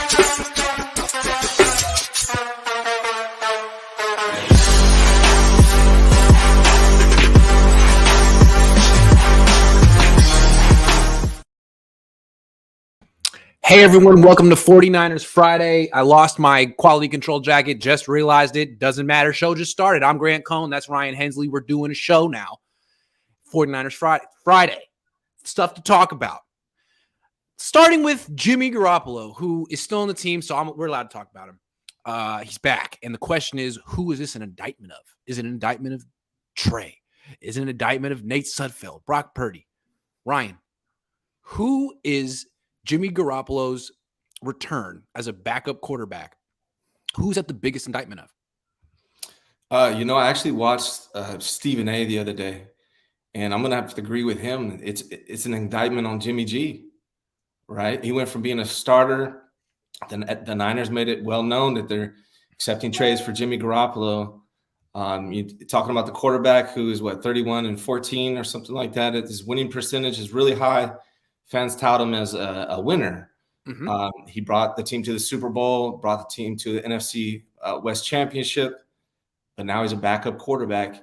Hey everyone, welcome to 49ers Friday. I lost my quality control jacket, just realized it. Doesn't matter, show just started. I'm Grant Cohn, that's Ryan Hensley. We're doing a show now. 49ers Friday. Stuff to talk about. Starting with Jimmy Garoppolo, who is still on the team, so we're allowed to talk about him. He's back, and the question is, who is this an indictment of? Is it an indictment of Trey? Is it an indictment of Nate Sudfeld, Brock Purdy? Ryan, who is Jimmy Garoppolo's return as a backup quarterback? Who's at the biggest indictment of? I actually watched Stephen A. the other day, and I'm going to have to agree with him. It's an indictment on Jimmy G, right? He went from being a starter. The Niners made it well known that they're accepting trades for Jimmy Garoppolo. You're talking about the quarterback who is, 31-14 or something like that. His winning percentage is really high. Fans tout him as a winner. Mm-hmm. He brought the team to the Super Bowl, brought the team to the NFC West Championship, but now he's a backup quarterback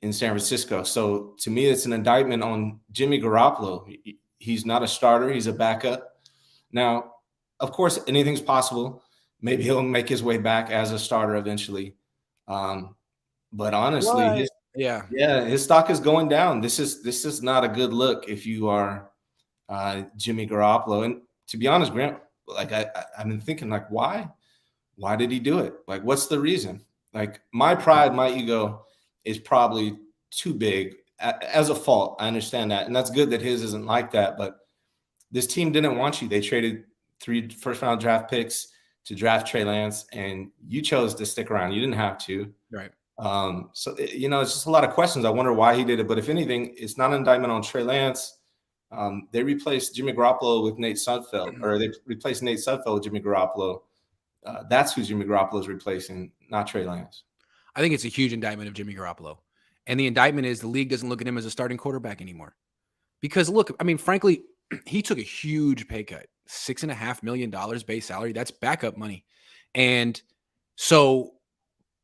in San Francisco. So to me, it's an indictment on Jimmy Garoppolo. He's not a starter. He's a backup. Now, of course, anything's possible. Maybe he'll make his way back as a starter eventually. But honestly, his stock is going down. This is not a good look if you are Jimmy Garoppolo. And to be honest, Grant, I've been thinking, why did he do it? What's the reason? My pride, my ego is probably too big as a fault. I understand that. And that's good that his isn't like that. But this team didn't want you. They traded 3 first-round draft picks to draft Trey Lance, and you chose to stick around. You didn't have to. Right. So, it's just a lot of questions. I wonder why he did it. But if anything, it's not an indictment on Trey Lance. They replaced Jimmy Garoppolo with Nate Sudfeld, or they replaced Nate Sudfeld with Jimmy Garoppolo. That's who Jimmy Garoppolo is replacing, not Trey Lance. I think it's a huge indictment of Jimmy Garoppolo. And the indictment is the league doesn't look at him as a starting quarterback anymore. Because, look, frankly, he took a huge pay cut, $6.5 million base salary. That's backup money. And so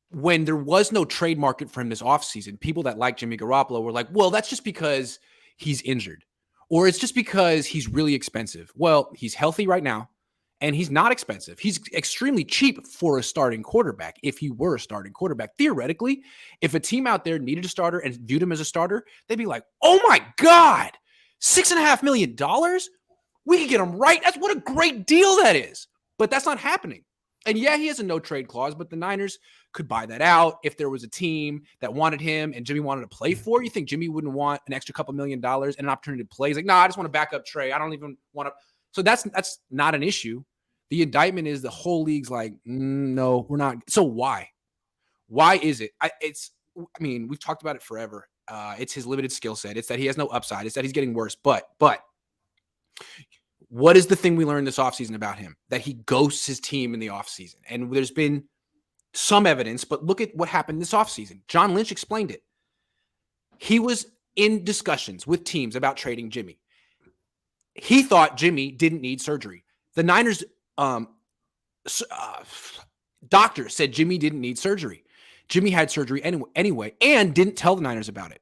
when there was no trade market for him this offseason, people that like Jimmy Garoppolo were like, well, that's just because he's injured. Or it's just because he's really expensive. Well, he's healthy right now, and he's not expensive. He's extremely cheap for a starting quarterback. If he were a starting quarterback, theoretically, if a team out there needed a starter and viewed him as a starter, they'd be like, oh my God, $6.5 million? We could get him right. What a great deal that is. But that's not happening. And yeah, he has a no trade clause, but the Niners could buy that out if there was a team that wanted him and Jimmy wanted to play for. You think Jimmy wouldn't want an extra couple $1 million and an opportunity to play? He's like, no, I just want to back up Trey. I don't even want to. So that's not an issue. The indictment is the whole league's like, no, we're not. So why? Why is it? We've talked about it forever. It's his limited skill set. It's that he has no upside. It's that he's getting worse. But what is the thing we learned this offseason about him? That he ghosts his team in the offseason. And there's been some evidence, but look at what happened this offseason. John Lynch explained it. He was in discussions with teams about trading Jimmy. He thought Jimmy didn't need surgery. The Niners doctor said Jimmy didn't need surgery. Jimmy had surgery anyway and didn't tell the Niners about it.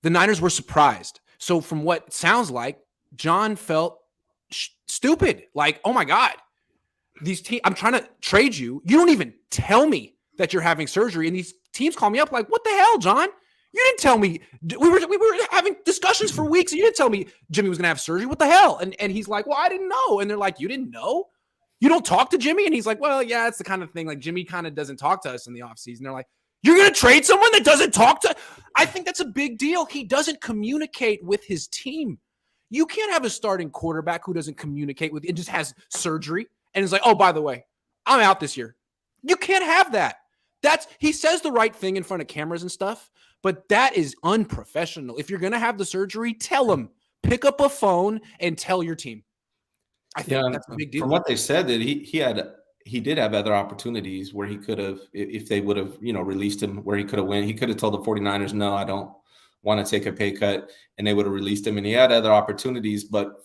The Niners were surprised. So from what it sounds like, John felt stupid. Like, oh my God, these teams, I'm trying to trade you. You don't even tell me that you're having surgery. And these teams call me up like, what the hell, John? You didn't tell me. We were having discussions for weeks. And you didn't tell me Jimmy was going to have surgery. What the hell? And he's like, well, I didn't know. And they're like, you didn't know? You don't talk to Jimmy? And he's like, well, yeah, it's the kind of thing. Like, Jimmy kind of doesn't talk to us in the offseason. They're like, you're going to trade someone that doesn't talk to? I think that's a big deal. He doesn't communicate with his team. You can't have a starting quarterback who doesn't communicate with, and just has surgery and is like, oh, by the way, I'm out this year. You can't have that. He says the right thing in front of cameras and stuff, but that is unprofessional. If you're going to have the surgery, tell him. Pick up a phone and tell your team. I think that's a big deal. From what they said, that he did have other opportunities where he could have, if they would have, released him, where he could have went. He could have told the 49ers, no, I don't want to take a pay cut, and they would have released him. And he had other opportunities, but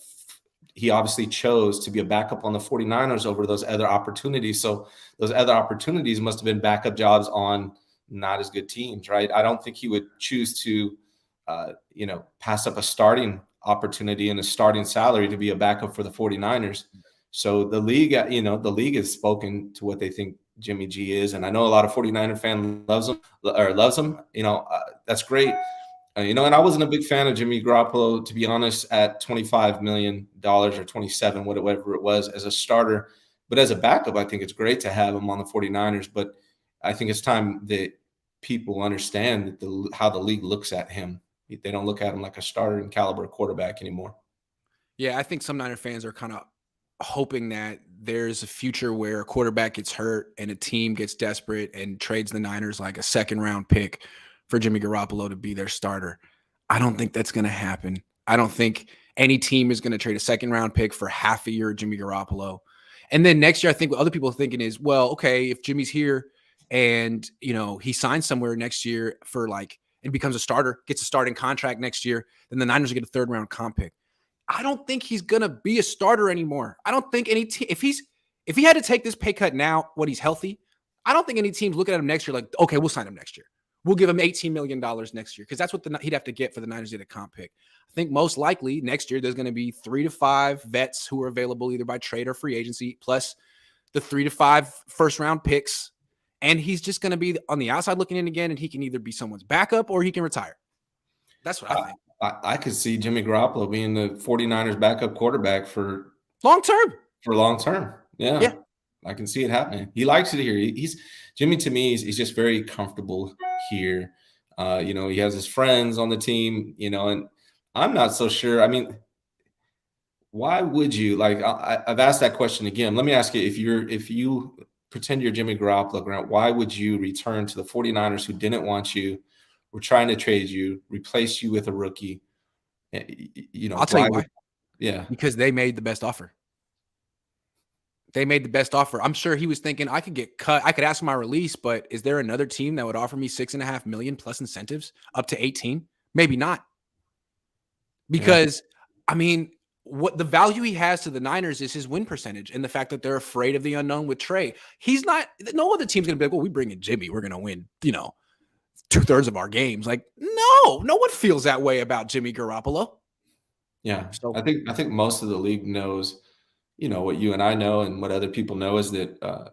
he obviously chose to be a backup on the 49ers over those other opportunities. So those other opportunities must have been backup jobs on not as good teams, right? I don't think he would choose to, pass up a starting opportunity and a starting salary to be a backup for the 49ers. So the league has spoken to what they think Jimmy G is. And I know a lot of 49er fan loves him. That's great. And I wasn't a big fan of Jimmy Garoppolo, to be honest, at $25 million or 27, whatever it was, as a starter. But as a backup, I think it's great to have him on the 49ers. But I think it's time that people understand that how the league looks at him. They don't look at him like a starting caliber quarterback anymore. Yeah, I think some Niner fans are kind of hoping that there's a future where a quarterback gets hurt and a team gets desperate and trades the Niners like a second round pick for Jimmy Garoppolo to be their starter. I don't think that's going to happen. I don't think any team is going to trade a second round pick for half a year of Jimmy Garoppolo. And then next year, I think what other people are thinking is, well, okay, if Jimmy's here and, he signs somewhere next year and becomes a starter, gets a starting contract next year, then the Niners will get a third round comp pick. I don't think he's going to be a starter anymore. I don't think any team, if he had to take this pay cut now when he's healthy, I don't think any teams looking at him next year like, okay, we'll sign him next year. We'll give him $18 million next year because that's what he'd have to get for the Niners to get a comp pick. I think most likely next year there's going to be 3 to 5 vets who are available either by trade or free agency, plus the 3 to 5 first-round picks. And he's just going to be on the outside looking in again, and he can either be someone's backup or he can retire. That's what I think. I could see Jimmy Garoppolo being the 49ers backup quarterback for long term. Yeah. I can see it happening. He likes it here. Jimmy, to me, he's just very comfortable here. He has his friends on the team, and I'm not so sure. I mean, why would you I've asked that question again. Let me ask you, if you pretend you're Jimmy Garoppolo, Grant, why would you return to the 49ers who didn't want you, were trying to trade you, replace you with a rookie? I'll tell you why. Yeah. Because they made the best offer. They made the best offer. I'm sure he was thinking I could get cut. I could ask for my release, but is there another team that would offer me $6.5 million plus incentives up to 18? Maybe not. Because what the value he has to the Niners is his win percentage and the fact that they're afraid of the unknown with Trey. He's not. No other team's gonna be like, well, we bring in Jimmy, we're gonna win. 2/3 of our games. Like, no one feels that way about Jimmy Garoppolo. Yeah. So I think most of the league knows, what you and I know and what other people know is that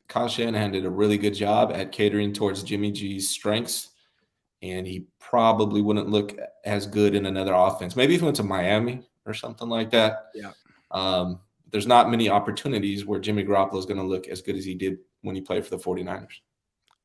Kyle Shanahan did a really good job at catering towards Jimmy G's strengths, and he probably wouldn't look as good in another offense. Maybe if he went to Miami or something like that. Yeah. There's not many opportunities where Jimmy Garoppolo is going to look as good as he did when he played for the 49ers.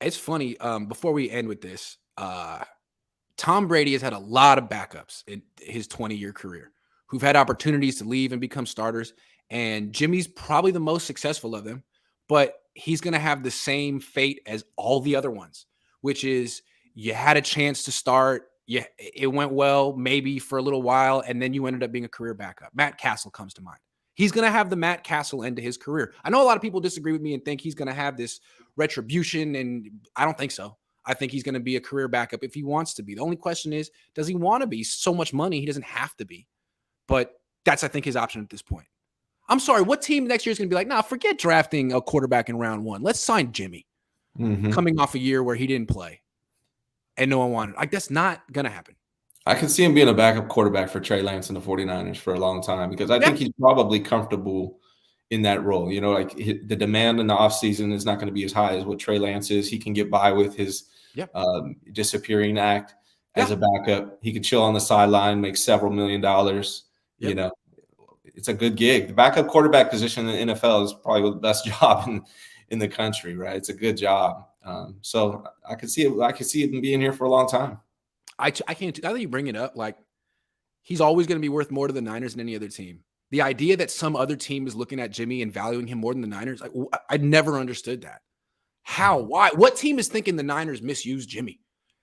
It's funny. Before we end with this, Tom Brady has had a lot of backups in his 20-year career who've had opportunities to leave and become starters. And Jimmy's probably the most successful of them, but he's going to have the same fate as all the other ones, which is you had a chance to start. Yeah, it went well maybe for a little while, and then you ended up being a career backup. Matt Castle comes to mind. He's going to have the Matt Castle end to his career. I know a lot of people disagree with me and think he's going to have this retribution, and I don't think so. I think he's going to be a career backup if he wants to be. The only question is, does he want to be? So much money, he doesn't have to be. But that's, I think, his option at this point. I'm sorry, what team next year is going to be like, nah, forget drafting a quarterback in round 1. Let's sign Jimmy coming off a year where he didn't play and no one wanted. That's not going to happen. I can see him being a backup quarterback for Trey Lance in the 49ers for a long time because I think he's probably comfortable in that role. The demand in the offseason is not going to be as high as what Trey Lance is. He can get by with his disappearing act as a backup. He can chill on the sideline, make several $1 million. It's a good gig. The backup quarterback position in the NFL is probably the best job in the country, right? It's a good job. So I could see it. I could see him being here for a long time. I can't. Now that you bring it up, he's always going to be worth more to the Niners than any other team. The idea that some other team is looking at Jimmy and valuing him more than the Niners, I never understood that. How? Why? What team is thinking the Niners misused Jimmy?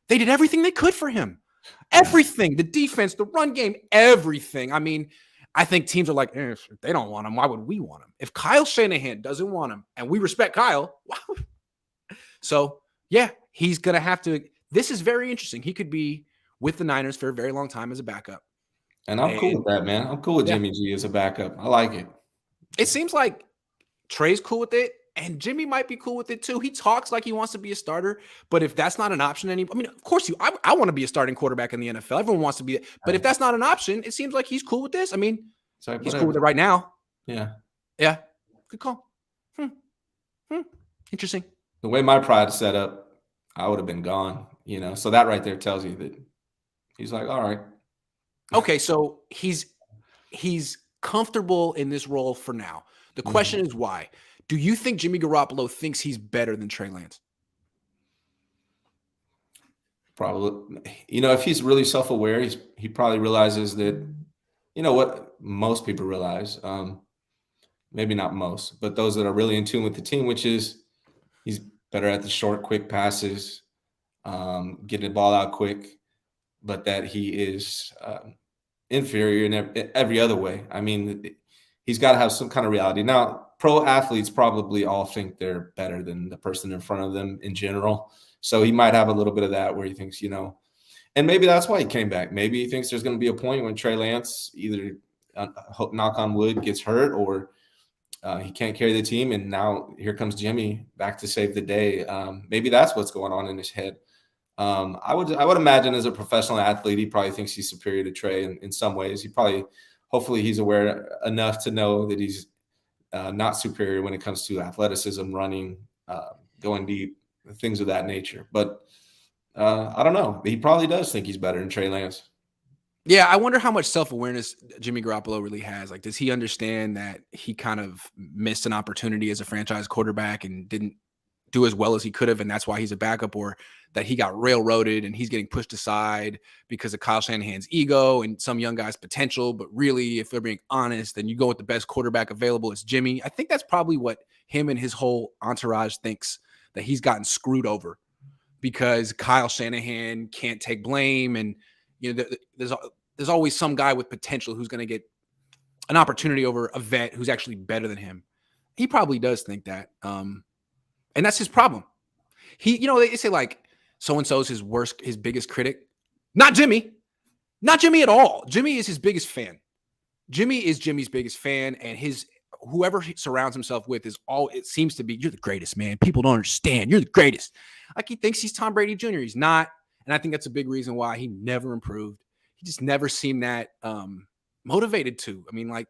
They did everything they could for him. Everything. The defense, the run game, everything. I think teams are like, if they don't want him, why would we want him? If Kyle Shanahan doesn't want him, and we respect Kyle, so yeah, he's going to have to. This is very interesting. He could be with the Niners for a very long time as a backup. And I'm cool And with that, man. I'm cool with yeah, Jimmy G as a backup. I like it. it seems like Trey's cool with it, and Jimmy might be cool with it too. He talks like he wants to be a starter, but if that's not an option anymore, I mean, of course, I want to be a starting quarterback in the NFL. Everyone wants to be, but if Right. that's not an option, it seems like he's cool with this. I mean, It's like he's cool with whatever. it right now. Yeah. Yeah, good call. Hmm. Hmm. Interesting. The way my pride's set up, I would have been gone, you know. So that right there tells you that he's like, all right. Okay, so he's comfortable in this role for now. The Mhm. question is why? Do you think Jimmy Garoppolo thinks he's better than Trey Lance? Probably, you know, if he's really self-aware, he probably realizes that, you know, what most people realize, maybe not most, but those that are really in tune with the team, which is he's better at the short, quick passes, getting the ball out quick, but that he is inferior in every other way. I mean, he's got to have some kind of reality. Now, pro athletes probably all think they're better than the person in front of them in general. So he might have a little bit of that where he thinks, you know, and maybe that's why he came back. Maybe he thinks there's going to be a point when Trey Lance either, knock on wood, gets hurt or he can't carry the team. And now here comes Jimmy back to save the day. Maybe that's what's going on in his head. I would imagine as a professional athlete, he probably thinks he's superior to Trey in some ways. Hopefully he's aware enough to know that he's not superior when it comes to athleticism, running, going deep, things of that nature. But I don't know. He probably does think he's better than Trey Lance. Yeah, I wonder how much self-awareness Jimmy Garoppolo really has. Like, does he understand that he kind of missed an opportunity as a franchise quarterback and didn't do as well as he could have, and that's why he's a backup, or that he got railroaded and he's getting pushed aside because of Kyle Shanahan's ego and some young guy's potential. But really, if they're being honest, then you go with the best quarterback available. It's Jimmy. I think that's probably what him and his whole entourage thinks, that he's gotten screwed over because Kyle Shanahan can't take blame. And, you know, there's always some guy with potential who's going to get an opportunity over a vet who's actually better than him. He probably does think that. And that's his problem. They say like so-and-so is his biggest critic. Not Jimmy. Not Jimmy at all. Jimmy is his biggest fan. Jimmy is Jimmy's biggest fan, and whoever he surrounds himself with is all it seems to be. You're the greatest, man. People don't understand. You're the greatest. Like he thinks he's Tom Brady Jr. He's not. And I think that's a big reason why he never improved. He just never seemed that motivated to. I mean, like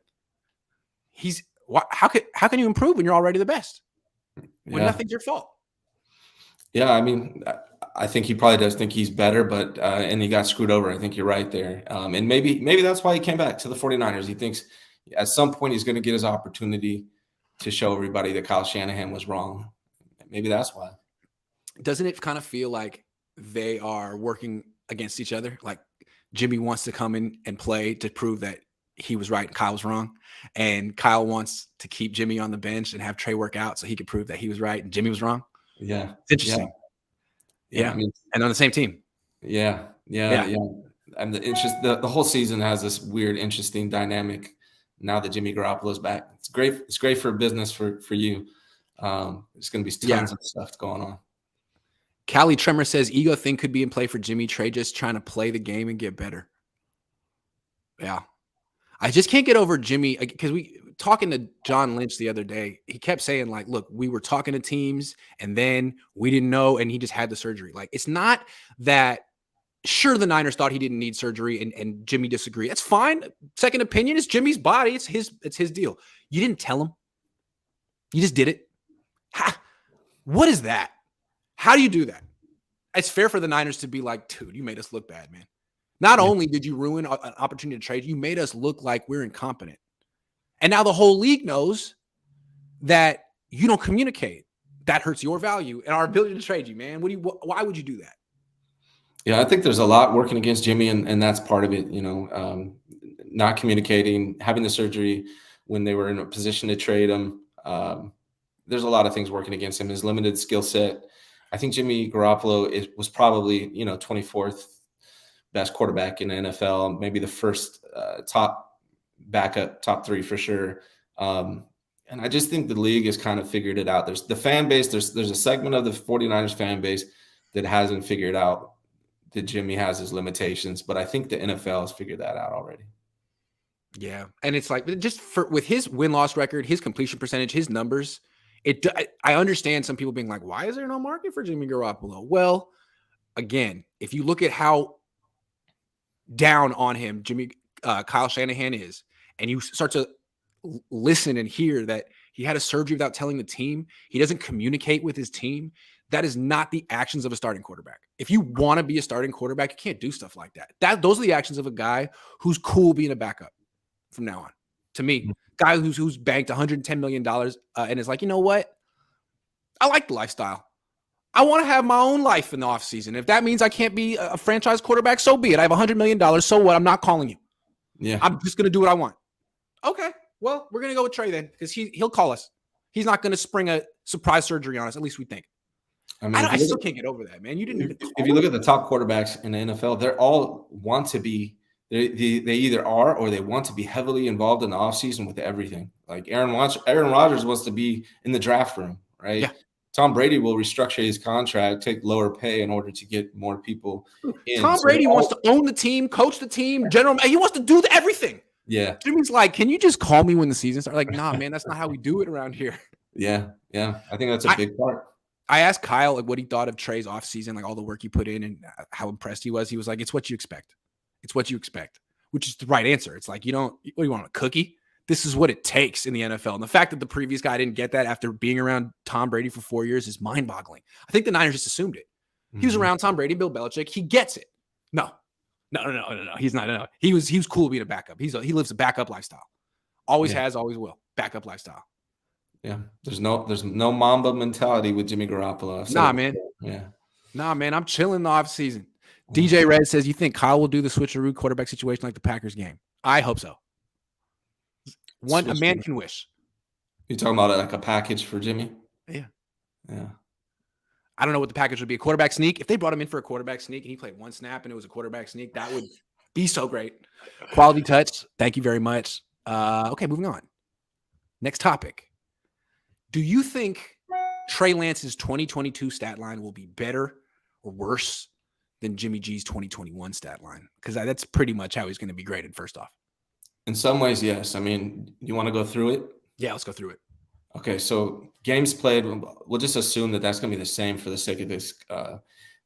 how can you improve when you're already the best? When Yeah. nothing's your fault. Yeah. I mean, I think he probably does think he's better, but and he got screwed over. I think you're right there. And maybe that's why he came back to the 49ers. He thinks at some point he's going to get his opportunity to show everybody that Kyle Shanahan was wrong. Maybe that's why. Doesn't it kind of feel like they are working against each other? Like Jimmy wants to come in and play to prove that he was right and Kyle was wrong. And Kyle wants to keep Jimmy on the bench and have Trey work out so he could prove that he was right and Jimmy was wrong. Yeah. It's interesting. Yeah. Yeah. I mean, And on the same team. yeah. Yeah. And the whole season has this weird, interesting dynamic now that Jimmy Garoppolo is back. It's great. It's great for business for you. There's going to be tons of stuff going on. Callie Tremor says ego thing could be in play for Jimmy. Trey just trying to play the game and get better. Yeah. I just can't get over Jimmy because we talking to John Lynch the other day. He kept saying like, look, we were talking to teams and then we didn't know. And he just had the surgery. Like, it's not that sure the Niners thought he didn't need surgery and Jimmy disagreed. That's fine. Second opinion is Jimmy's body. It's his deal. You didn't tell him. You just did it. What is that? How do you do that? It's fair for the Niners to be like, dude, you made us look bad, man. Not only did you ruin an opportunity to trade, you made us look like we're incompetent. And now the whole league knows that you don't communicate. That hurts your value and our ability to trade you, man. Why would you do that? Yeah, I think there's a lot working against Jimmy, and that's part of it. You know, not communicating, having the surgery when they were in a position to trade him. There's a lot of things working against him. His limited skill set. I think Jimmy Garoppolo was probably 24th best quarterback in the NFL, maybe the first top backup, top three for sure. And I just think the league has kind of figured it out. There's the fan base. There's a segment of the 49ers fan base that hasn't figured out that Jimmy has his limitations, but I think the NFL has figured that out already. Yeah. And it's like just with his win-loss record, his completion percentage, his numbers, I understand some people being like, why is there no market for Jimmy Garoppolo? Well, again, if you look at how down on him Kyle Shanahan is, and you start to listen and hear that he had a surgery without telling the team, he doesn't communicate with his team. That is not the actions of a starting quarterback. If you want to be a starting quarterback, you can't do stuff like that. Those are the actions of a guy who's cool being a backup from now on. To me, guy who's banked $110 million and is like, you know what? I like the lifestyle. I want to have my own life in the offseason. If that means I can't be a franchise quarterback, so be it. I have $100 million. So what? I'm not calling you. Yeah. I'm just going to do what I want. Okay. Well, we're going to go with Trey then because he'll call us. He's not going to spring a surprise surgery on us. At least we think. I mean, I still can't get over that, man. You didn't even if you look at the top quarterbacks in the NFL, they're all want to be they either are or they want to be heavily involved in the offseason with everything. Like Aaron Rodgers wants to be in the draft room, right? Yeah. Tom Brady will restructure his contract, take lower pay in order to get more people in. Tom Brady wants to own the team, coach the team, he wants to do everything. Yeah. Jimmy's like, can you just call me when the season starts? Like, nah, man, that's not how we do it around here. Yeah. Yeah. I think that's a big part. I asked Kyle like what he thought of Trey's offseason, like all the work he put in and how impressed he was. He was like, it's what you expect. It's what you expect, which is the right answer. It's like, what do you want, a cookie? This is what it takes in the NFL. And the fact that the previous guy didn't get that after being around Tom Brady for 4 years is mind-boggling. I think the Niners just assumed it. He was around Tom Brady, Bill Belichick. He gets it. No. He's not. No. He was cool being a backup. He lives a backup lifestyle. Always has, always will. Backup lifestyle. Yeah. There's no Mamba mentality with Jimmy Garoppolo. Nah, man. Yeah. Nah, man. I'm chilling the offseason. DJ Red says, you think Kyle will do the switcheroo quarterback situation like the Packers game? I hope so. A man can wish. You're talking about like a package for Jimmy? Yeah. Yeah. I don't know what the package would be. A quarterback sneak. If they brought him in for a quarterback sneak and he played one snap and it was a quarterback sneak, that would be so great. Quality touch. Thank you very much. Okay, moving on. Next topic. Do you think Trey Lance's 2022 stat line will be better or worse than Jimmy G's 2021 stat line? Because that's pretty much how he's going to be graded, first off. In some ways, yes. I mean, you want to go through it? Yeah, let's go through it. Okay, so games played, we'll just assume that that's going to be the same for the sake of this.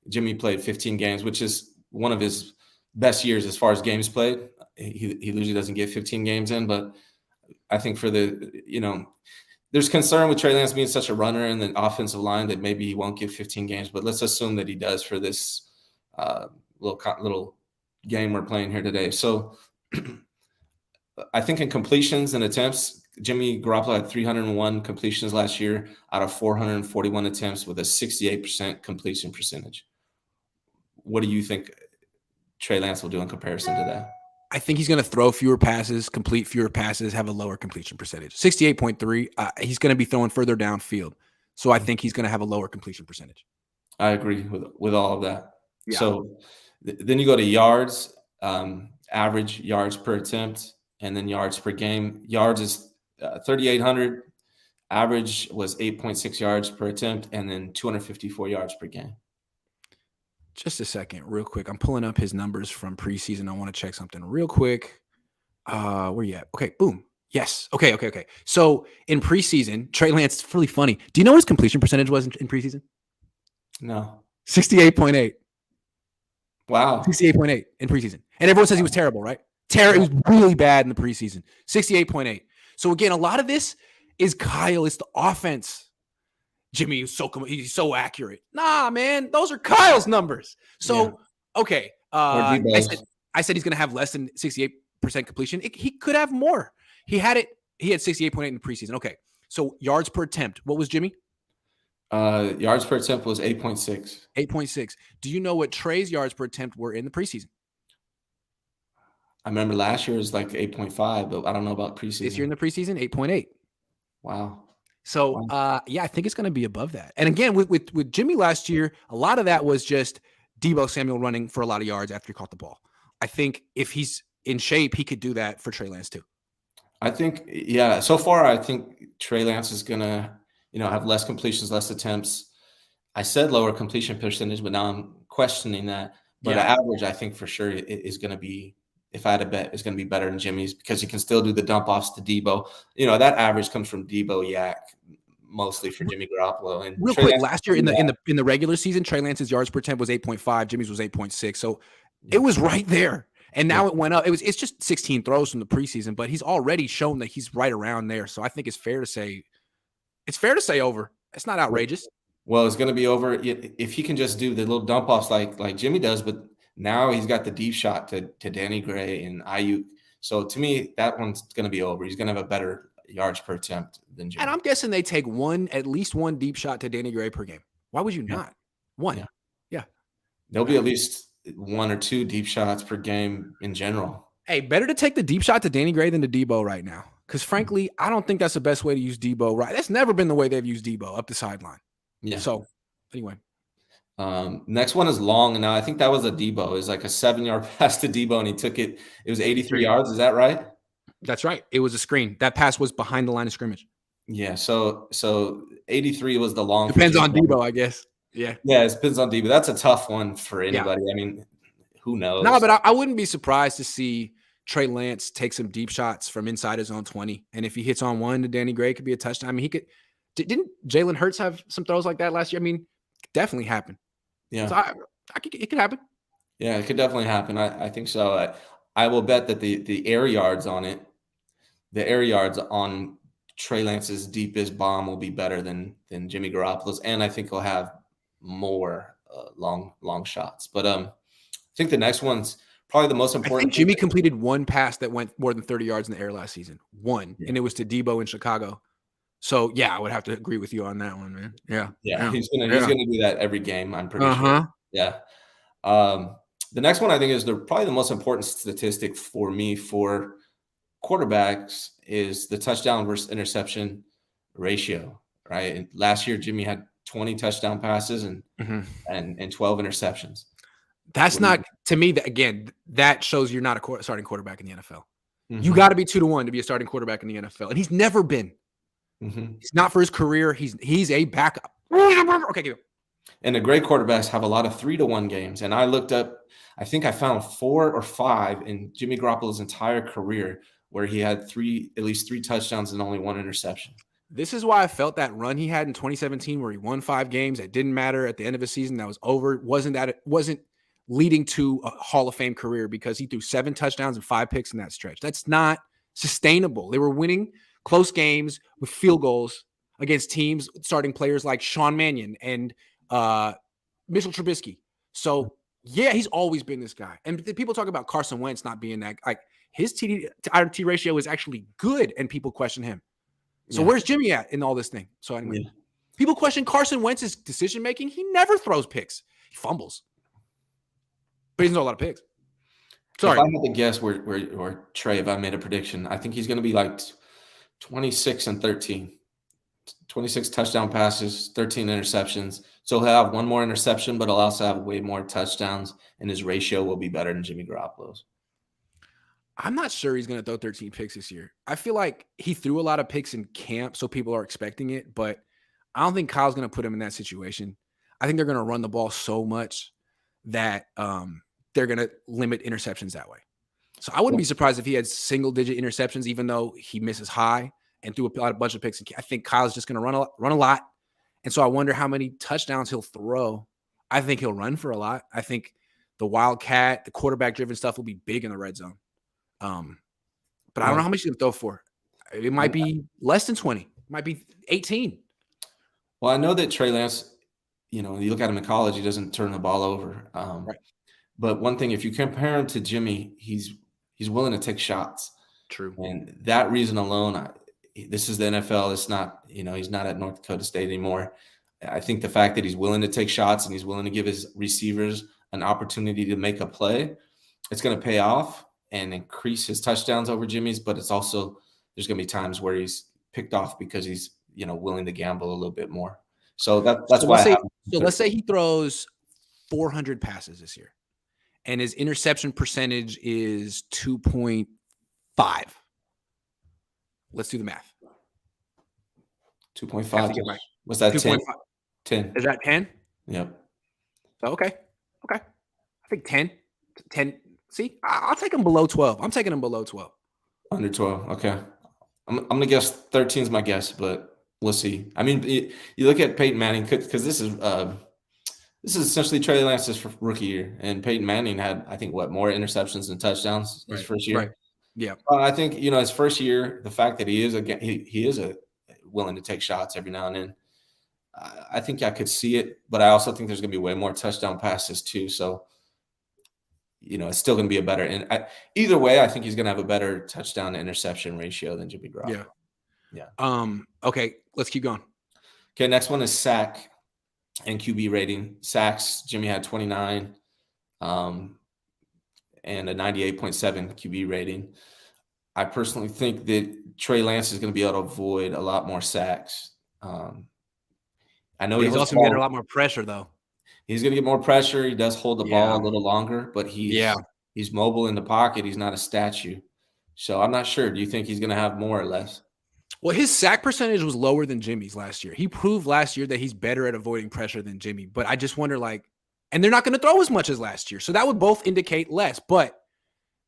Jimmy played 15 games, which is one of his best years as far as games played. He usually doesn't get 15 games in, but I think for there's concern with Trey Lance being such a runner in the offensive line that maybe he won't get 15 games, but let's assume that he does for this little game we're playing here today. So I think in completions and attempts, Jimmy Garoppolo had 301 completions last year out of 441 attempts with a 68% completion percentage. What do you think Trey Lance will do in comparison to that? I think he's going to throw fewer passes, complete fewer passes, have a lower completion percentage. 68.3. He's going to be throwing further downfield. So I think he's going to have a lower completion percentage. I agree with all of that. Yeah. So then you go to yards, average yards per attempt, and then yards per game. Yards is 3,800. Average was 8.6 yards per attempt, and then 254 yards per game. Just a second, real quick. I'm pulling up his numbers from preseason. I want to check something real quick. Where you at? Okay, boom. Yes. Okay. So in preseason, Trey Lance, it's really funny. Do you know what his completion percentage was in preseason? No. 68.8. Wow. 68.8 in preseason. And everyone says he was terrible, right? It was really bad in the preseason. 68.8. So again, a lot of this is Kyle. It's the offense. Jimmy is he's so accurate. Nah, man, those are Kyle's numbers. So, okay. I said he's going to have less than 68% completion. He could have more. He had 68.8 in the preseason. Okay. So yards per attempt. What was Jimmy? Yards per attempt was 8.6. 8.6. Do you know what Trey's yards per attempt were in the preseason? I remember last year was like 8.5, but I don't know about preseason. This year in the preseason, 8.8. Wow. So, I think it's going to be above that. And again, with Jimmy last year, a lot of that was just Deebo Samuel running for a lot of yards after he caught the ball. I think if he's in shape, he could do that for Trey Lance too. I think, so far, I think Trey Lance is going to, have less completions, less attempts. I said lower completion percentage, but now I'm questioning that. But the average, I think for sure is going to be if I had to bet, is going to be better than Jimmy's because he can still do the dump offs to Debo. That average comes from Debo Yak mostly for Jimmy Garoppolo. And Real Trey quick, Lance last year in the regular season, Trey Lance's yards per attempt was 8.5, Jimmy's was 8.6. So it was right there. And now it went up. It's just 16 throws from the preseason, but he's already shown that he's right around there. So I think it's fair to say over. It's not outrageous. Well, it's going to be over if he can just do the little dump offs like Jimmy does, but now he's got the deep shot to Danny Gray and Ayuk. So to me, that one's going to be over. He's going to have a better yards per attempt than Jimmy. And I'm guessing they take at least one deep shot to Danny Gray per game. Why would you not? One. Yeah. There'll be at least one or two deep shots per game in general. Hey, better to take the deep shot to Danny Gray than to Debo right now. Because frankly, I don't think that's the best way to use Debo. Right? That's never been the way they've used Debo up the sideline. Yeah. So anyway. Next one is long. And now I think that was a Debo. It was like a 7-yard pass to Debo, and he took it. It was 83 yards. Is that right? That's right. It was a screen. That pass was behind the line of scrimmage. Yeah. So 83 was the long. Depends on Debo, I guess. Yeah. Yeah, it depends on Debo. That's a tough one for anybody. Yeah. I mean, who knows? No, but I wouldn't be surprised to see Trey Lance take some deep shots from inside his own 20. And if he hits on one to Danny Gray, it could be a touchdown. I mean, he could. Didn't Jalen Hurts have some throws like that last year? I mean, definitely happened. Yeah. So it could happen. Yeah, it could definitely happen. I think so. I will bet that the air yards on Trey Lance's deepest bomb will be better than Jimmy Garoppolo's, and I think he'll have more long shots. But I think the next one's probably the most important. I think Jimmy completed one pass that went more than 30 yards in the air last season. One, and it was to Debo in Chicago. So yeah, I would have to agree with you on that one, man. Yeah. He's gonna do that every game. I'm pretty sure. Yeah. The next one I think is probably the most important statistic for me for quarterbacks is the touchdown versus interception ratio. Right. And last year, Jimmy had 20 touchdown passes and 12 interceptions. That's not, to me, that shows you're not a starting quarterback in the NFL. Mm-hmm. You got to be 2-1 to be a starting quarterback in the NFL, and he's never been. Mm-hmm. He's not for his career. He's a backup. Okay, go. And the great quarterbacks have a lot of 3-1 games. And I looked up, I think I found 4 or 5 in Jimmy Garoppolo's entire career where he had at least 3 touchdowns and only 1 interception. This is why I felt that run he had in 2017 where he won 5 games. It didn't matter at the end of the season. That was over. Wasn't leading to a Hall of Fame career because he threw 7 touchdowns and 5 picks in that stretch. That's not sustainable. They were winning close games with field goals against teams starting players like Sean Mannion and Mitchell Trubisky. So, yeah, he's always been this guy. And people talk about Carson Wentz not being that. Like, his Int ratio is actually good, and people question him. So where's Jimmy at in all this thing? So anyway, people question Carson Wentz's decision-making. He never throws picks. He fumbles. But he doesn't throw a lot of picks. Sorry. If I had to guess where Trey, if I made a prediction, I think he's going to be like 26 and 13. 26 touchdown passes, 13 interceptions. So he'll have 1 more interception, but he'll also have way more touchdowns, and his ratio will be better than Jimmy Garoppolo's. I'm not sure he's going to throw 13 picks this year. I feel like he threw a lot of picks in camp, so people are expecting it, but I don't think Kyle's going to put him in that situation. I think they're going to run the ball so much that they're going to limit interceptions that way. So I wouldn't be surprised if he had single-digit interceptions, even though he misses high and threw a bunch of picks. I think Kyle's just going to run a lot, and so I wonder how many touchdowns he'll throw. I think he'll run for a lot. I think the wildcat, the quarterback-driven stuff will be big in the red zone. But I don't know how much he's going to throw for. It might be less than 20. It might be 18. Well, I know that Trey Lance, you look at him in college, he doesn't turn the ball over. Right. But one thing, if you compare him to Jimmy, he's willing to take shots. True. And that reason alone, this is the NFL. It's not, he's not at North Dakota State anymore. I think the fact that he's willing to take shots and he's willing to give his receivers an opportunity to make a play, it's going to pay off and increase his touchdowns over Jimmy's. But it's also, there's going to be times where he's picked off because he's, willing to gamble a little bit more. So that's why. Let's say he throws 400 passes this year and his interception percentage is 2.5. Let's do the math. 2.5. What's that? 10? 10. Is that 10? Yep. Okay. I think 10. See, I'll take him below 12. I'm taking him below 12. Under 12. Okay. I'm gonna guess 13 is my guess, but we'll see. I mean, you look at Peyton Manning because this is essentially Trey Lance's rookie year, and Peyton Manning had, I think, more interceptions than touchdowns his first year. Right. Yeah. I think his first year, the fact that he is willing to take shots every now and then. I think I could see it, but I also think there's going to be way more touchdown passes too. So, it's still going to be a better. And either way, I think he's going to have a better touchdown to interception ratio than Jimmy Garoppolo. Yeah. Okay, let's keep going. Okay, next one is sack and QB rating. Sacks, Jimmy had 29, and a 98.7 QB rating. I personally think that Trey Lance is going to be able to avoid a lot more sacks. I know he's also getting a lot more pressure, though. He's going to get more pressure. He does hold the ball a little longer, but he's mobile in the pocket. He's not a statue. So I'm not sure. Do you think he's going to have more or less? Well, his sack percentage was lower than Jimmy's last year. He proved last year that he's better at avoiding pressure than Jimmy. But I just wonder, and they're not going to throw as much as last year. So that would both indicate less. But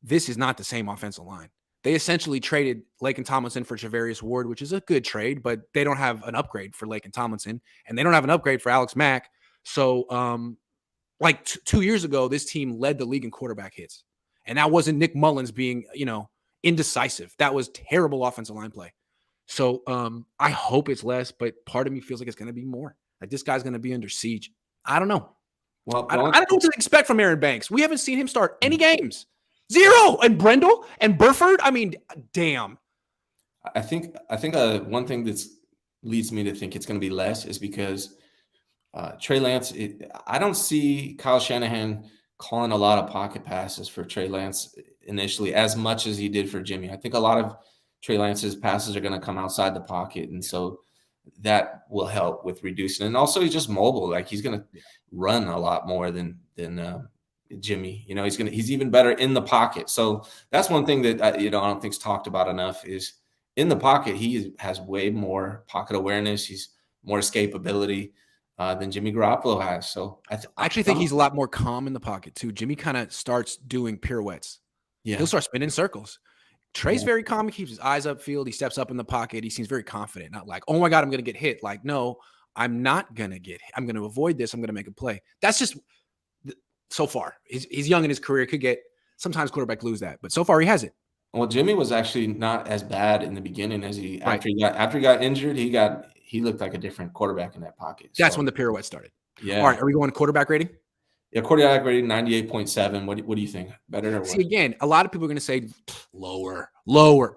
this is not the same offensive line. They essentially traded Laken Tomlinson for Charvarius Ward, which is a good trade, but they don't have an upgrade for Laken Tomlinson, and they don't have an upgrade for Alex Mack. So, 2 years ago, this team led the league in quarterback hits, and that wasn't Nick Mullins being, indecisive. That was terrible offensive line play. So, I hope it's less, but part of me feels like it's going to be more. Like this guy's going to be under siege. I don't know. Well, I don't know what to expect from Aaron Banks. We haven't seen him start any games. 0. And Brendel and Burford. I mean, damn. I think one thing that leads me to think it's going to be less is because Trey Lance. I don't see Kyle Shanahan calling a lot of pocket passes for Trey Lance initially as much as he did for Jimmy. I think a lot of Trey Lance's passes are going to come outside the pocket, and so that will help with reducing. And also, he's just mobile. Like he's going to run a lot more than Jimmy. He's even better in the pocket. So that's one thing that I don't think is talked about enough is in the pocket. He has way more pocket awareness. He's more escapability than Jimmy Garoppolo has. So I actually think he's a lot more calm in the pocket too. Jimmy kind of starts doing pirouettes. Yeah, he'll start spinning circles. Trey's very calm. He keeps his eyes upfield. He steps up in the pocket. He seems very confident. Not like, oh my God, I'm going to get hit. Like, no, I'm not going to get hit. I'm going to avoid this. I'm going to make a play. That's just so far. He's young in his career. Could get sometimes quarterbacks lose that, but so far he hasn't. Well, Jimmy was actually not as bad in the beginning as after he got injured. He looked like a different quarterback in that pocket. That's when the pirouette started. Yeah. All right. Are we going to quarterback rating? Yeah, quarterback rating 98.7. What do you think? Better or worse? See, again, a lot of people are going to say lower,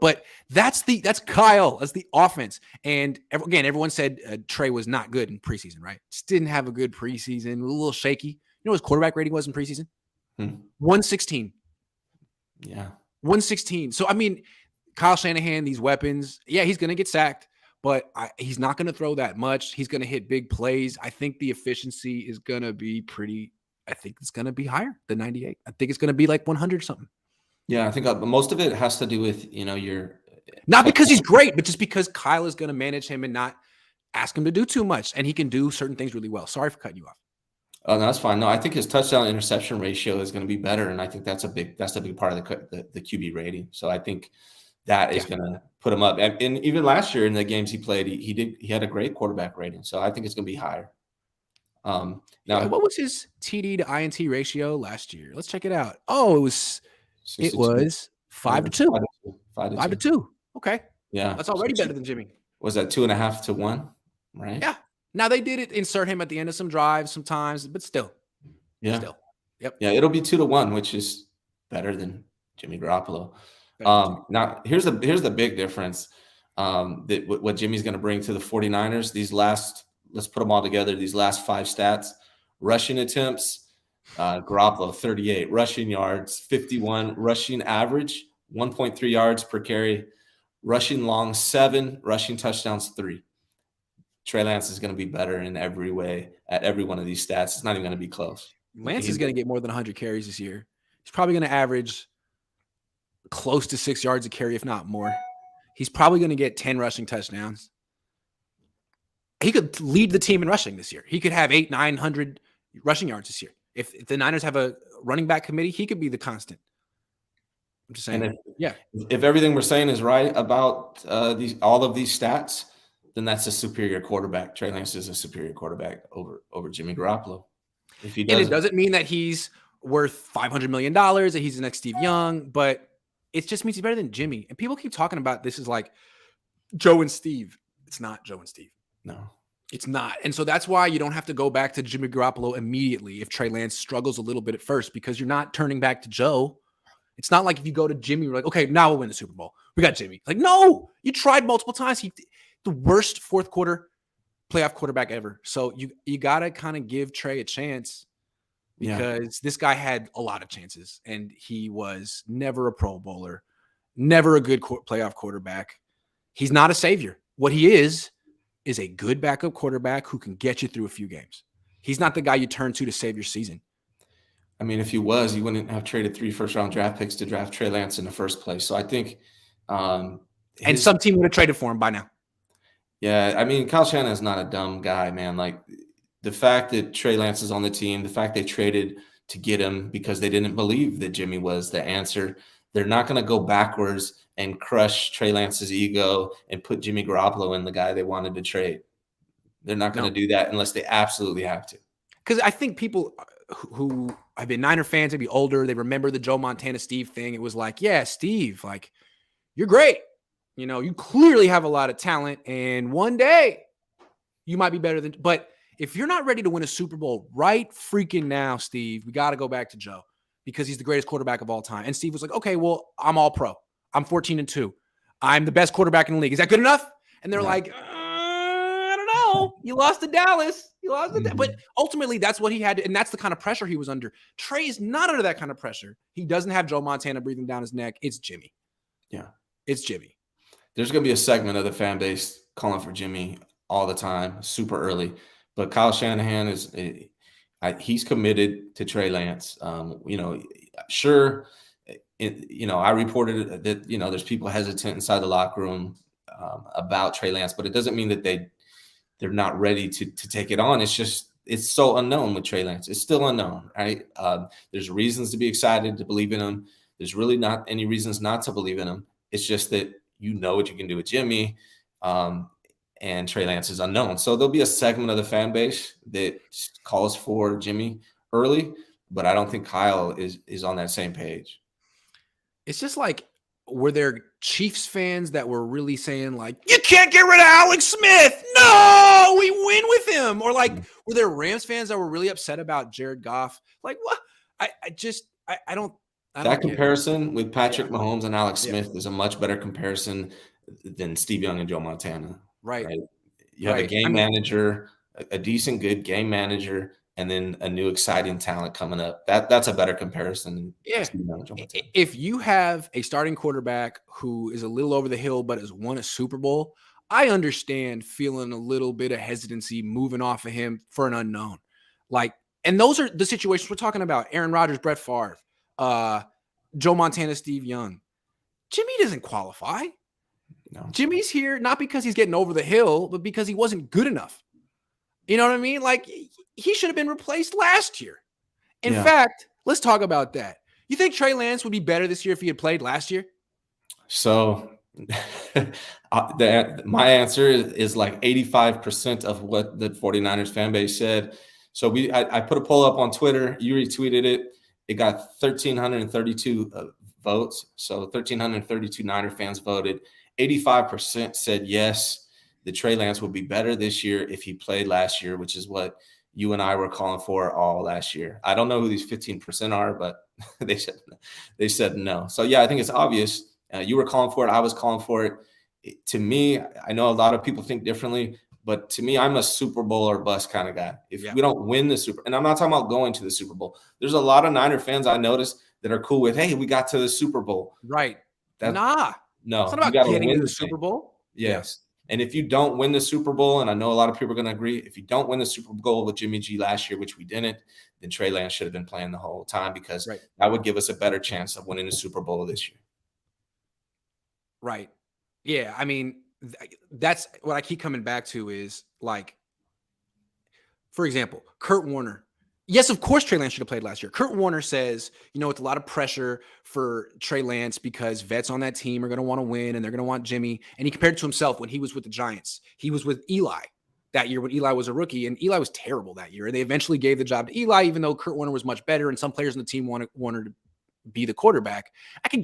but that's Kyle. That's the offense. And again, everyone said Trey was not good in preseason, right? Just didn't have a good preseason. A little shaky. You know what his quarterback rating was in preseason? 116. Yeah. 116. So, I mean, Kyle Shanahan, these weapons, he's going to get sacked, but he's not going to throw that much. He's going to hit big plays. I think the efficiency is going to be I think it's going to be higher than 98. I think it's going to be like 100 something. Yeah, I think most of it has to do with, your – not because he's great, but just because Kyle is going to manage him and not ask him to do too much, and he can do certain things really well. Sorry for cutting you off. Oh, no, that's fine. No, I think his touchdown interception ratio is going to be better, and I think that's a big part of the QB rating. So I think that is going to put him up. And even last year in the games he played, he had a great quarterback rating. So I think it's going to be higher. Now, what was his TD to INT ratio last year? Let's check it out. Oh, it was 5 to 2. 5 to 2. Okay. Yeah. That's already better than Jimmy. Was that 2.5 to 1? Right. Yeah. Now they did insert him at the end of some drives sometimes, but still. Yeah. Still. Yep. Yeah. It'll be 2 to 1, which is better than Jimmy Garoppolo. Now here's the big difference. What Jimmy's going to bring to the 49ers, let's put them all together. These last 5 stats: rushing attempts, Garoppolo 38, rushing yards 51, rushing average 1.3 yards per carry, rushing long 7, rushing touchdowns 3. Trey Lance is going to be better in every way at every one of these stats. It's not even going to be close. Lance is going to get more than 100 carries this year. He's probably going to average close to 6 yards a carry, if not more. He's probably going to get 10 rushing touchdowns. He could lead the team in rushing this year. He could have 800-900 rushing yards this year. If the Niners have a running back committee, he could be the constant. I'm just And saying. Yeah. if everything we're saying is right about all of these stats, then that's a superior quarterback. Trey Lance is a superior quarterback over Jimmy Garoppolo. If he And it doesn't, doesn't mean that he's worth $500 million, that he's the next Steve Young, but it just means he's better than Jimmy. And people keep talking about this is like Joe and Steve. It's not Joe and Steve. no. It's not. And so that's why you don't have to go back to Jimmy Garoppolo immediately if Trey Lance struggles a little bit at first, because you're not turning back to Joe. It's not like if you go to Jimmy, we're like, okay, now we'll win the Super Bowl. We got Jimmy. Like, no, you tried multiple times. The worst fourth quarter playoff quarterback ever. So you got to kind of give Trey a chance, because this guy had a lot of chances and he was never a Pro Bowler, never a good playoff quarterback. He's not a savior. What he is a good backup quarterback who can get you through a few games. He's not the guy you turn to save your season. I mean, if he was, you wouldn't have traded 3 first-round draft picks to draft Trey Lance in the first place. So I think and some team would have traded for him by now. Yeah, I mean, Kyle Shanahan is not a dumb guy, man. Like, the fact that Trey Lance is on the team, the fact they traded to get him because they didn't believe that Jimmy was the answer. They're not going to go backwards and crush Trey Lance's ego and put Jimmy Garoppolo in the guy they wanted to trade. They're not going to do that unless they absolutely have to. Because I think people who have been Niner fans, maybe older, they remember the Joe Montana Steve thing. It was like, yeah, Steve, like, you're great. You know, you clearly have a lot of talent, and one day you might be better than. But if you're not ready to win a Super Bowl right freaking now, Steve, we got to go back to Joe, because he's the greatest quarterback of all time. And Steve was like, okay, well, I'm all pro. I'm 14-2. I'm the best quarterback in the league. Is that good enough? And they're like, I don't know. You lost to Dallas. But ultimately, that's what he had to, and that's the kind of pressure he was under. Trey is not under that kind of pressure. He doesn't have Joe Montana breathing down his neck. It's Jimmy. Yeah. It's Jimmy. There's going to be a segment of the fan base calling for Jimmy all the time, super early. But Kyle Shanahan he's committed to Trey Lance. Sure, I reported that, there's people hesitant inside the locker room about Trey Lance, but it doesn't mean that they're not ready to take it on. It's just, it's so unknown with Trey Lance. It's still unknown, right? There's reasons to be excited, to believe in him. There's really not any reasons not to believe in him. It's just that what you can do with Jimmy, and Trey Lance is unknown. So there'll be a segment of the fan base that calls for Jimmy early, but I don't think Kyle is on that same page. It's just like, were there Chiefs fans that were really saying like, you can't get rid of Alex Smith? No, we win with him. Or like, were there Rams fans that were really upset about Jared Goff? Like, what? I don't. That comparison with Patrick Mahomes and Alex Smith is a much better comparison than Steve Young and Joe Montana. Right. You have a game manager, a decent, good game manager, and then a new exciting talent coming up. That's a better comparison than Steve Young and Joe Montana. If you have a starting quarterback who is a little over the hill but has won a Super Bowl, I understand feeling a little bit of hesitancy moving off of him for an unknown. Like, and those are the situations we're talking about. Aaron Rodgers, Brett Favre, Joe Montana, Steve Young. Jimmy doesn't qualify. No. Jimmy's here not because he's getting over the hill, but because he wasn't good enough. You know what I mean? Like, he should have been replaced last year. In fact, let's talk about that. You think Trey Lance would be better this year if he had played last year? So my answer is like 85% of what the 49ers fan base said. So I put a poll up on Twitter. You retweeted it. It got 1,332 votes. So 1,332 Niner fans voted. 85% said yes, the Trey Lance would be better this year if he played last year, which is what you and I were calling for all last year. I don't know who these 15% are, but they said no. So yeah, I think it's obvious. You were calling for it. I was calling for it. To me, I know a lot of people think differently, but to me, I'm a Super Bowl or bust kind of guy. If we don't win the Super, and I'm not talking about going to the Super Bowl. There's a lot of Niner fans I noticed that are cool with, hey, we got to the Super Bowl. Right. No, it's not about getting to the Super Bowl. Yes. And if you don't win the Super Bowl, and I know a lot of people are going to agree, if you don't win the Super Bowl with Jimmy G last year, which we didn't, then Trey Lance should have been playing the whole time, because that would give us a better chance of winning the Super Bowl this year. Right. Yeah. I mean, that's what I keep coming back to is, like, for example, Kurt Warner Yes, of course Trey Lance should have played last year. Kurt Warner says, it's a lot of pressure for Trey Lance because vets on that team are going to want to win and they're going to want Jimmy. And he compared it to himself when he was with the Giants. He was with Eli that year when Eli was a rookie, and Eli was terrible that year. And they eventually gave the job to Eli, even though Kurt Warner was much better and some players on the team wanted Warner to be the quarterback.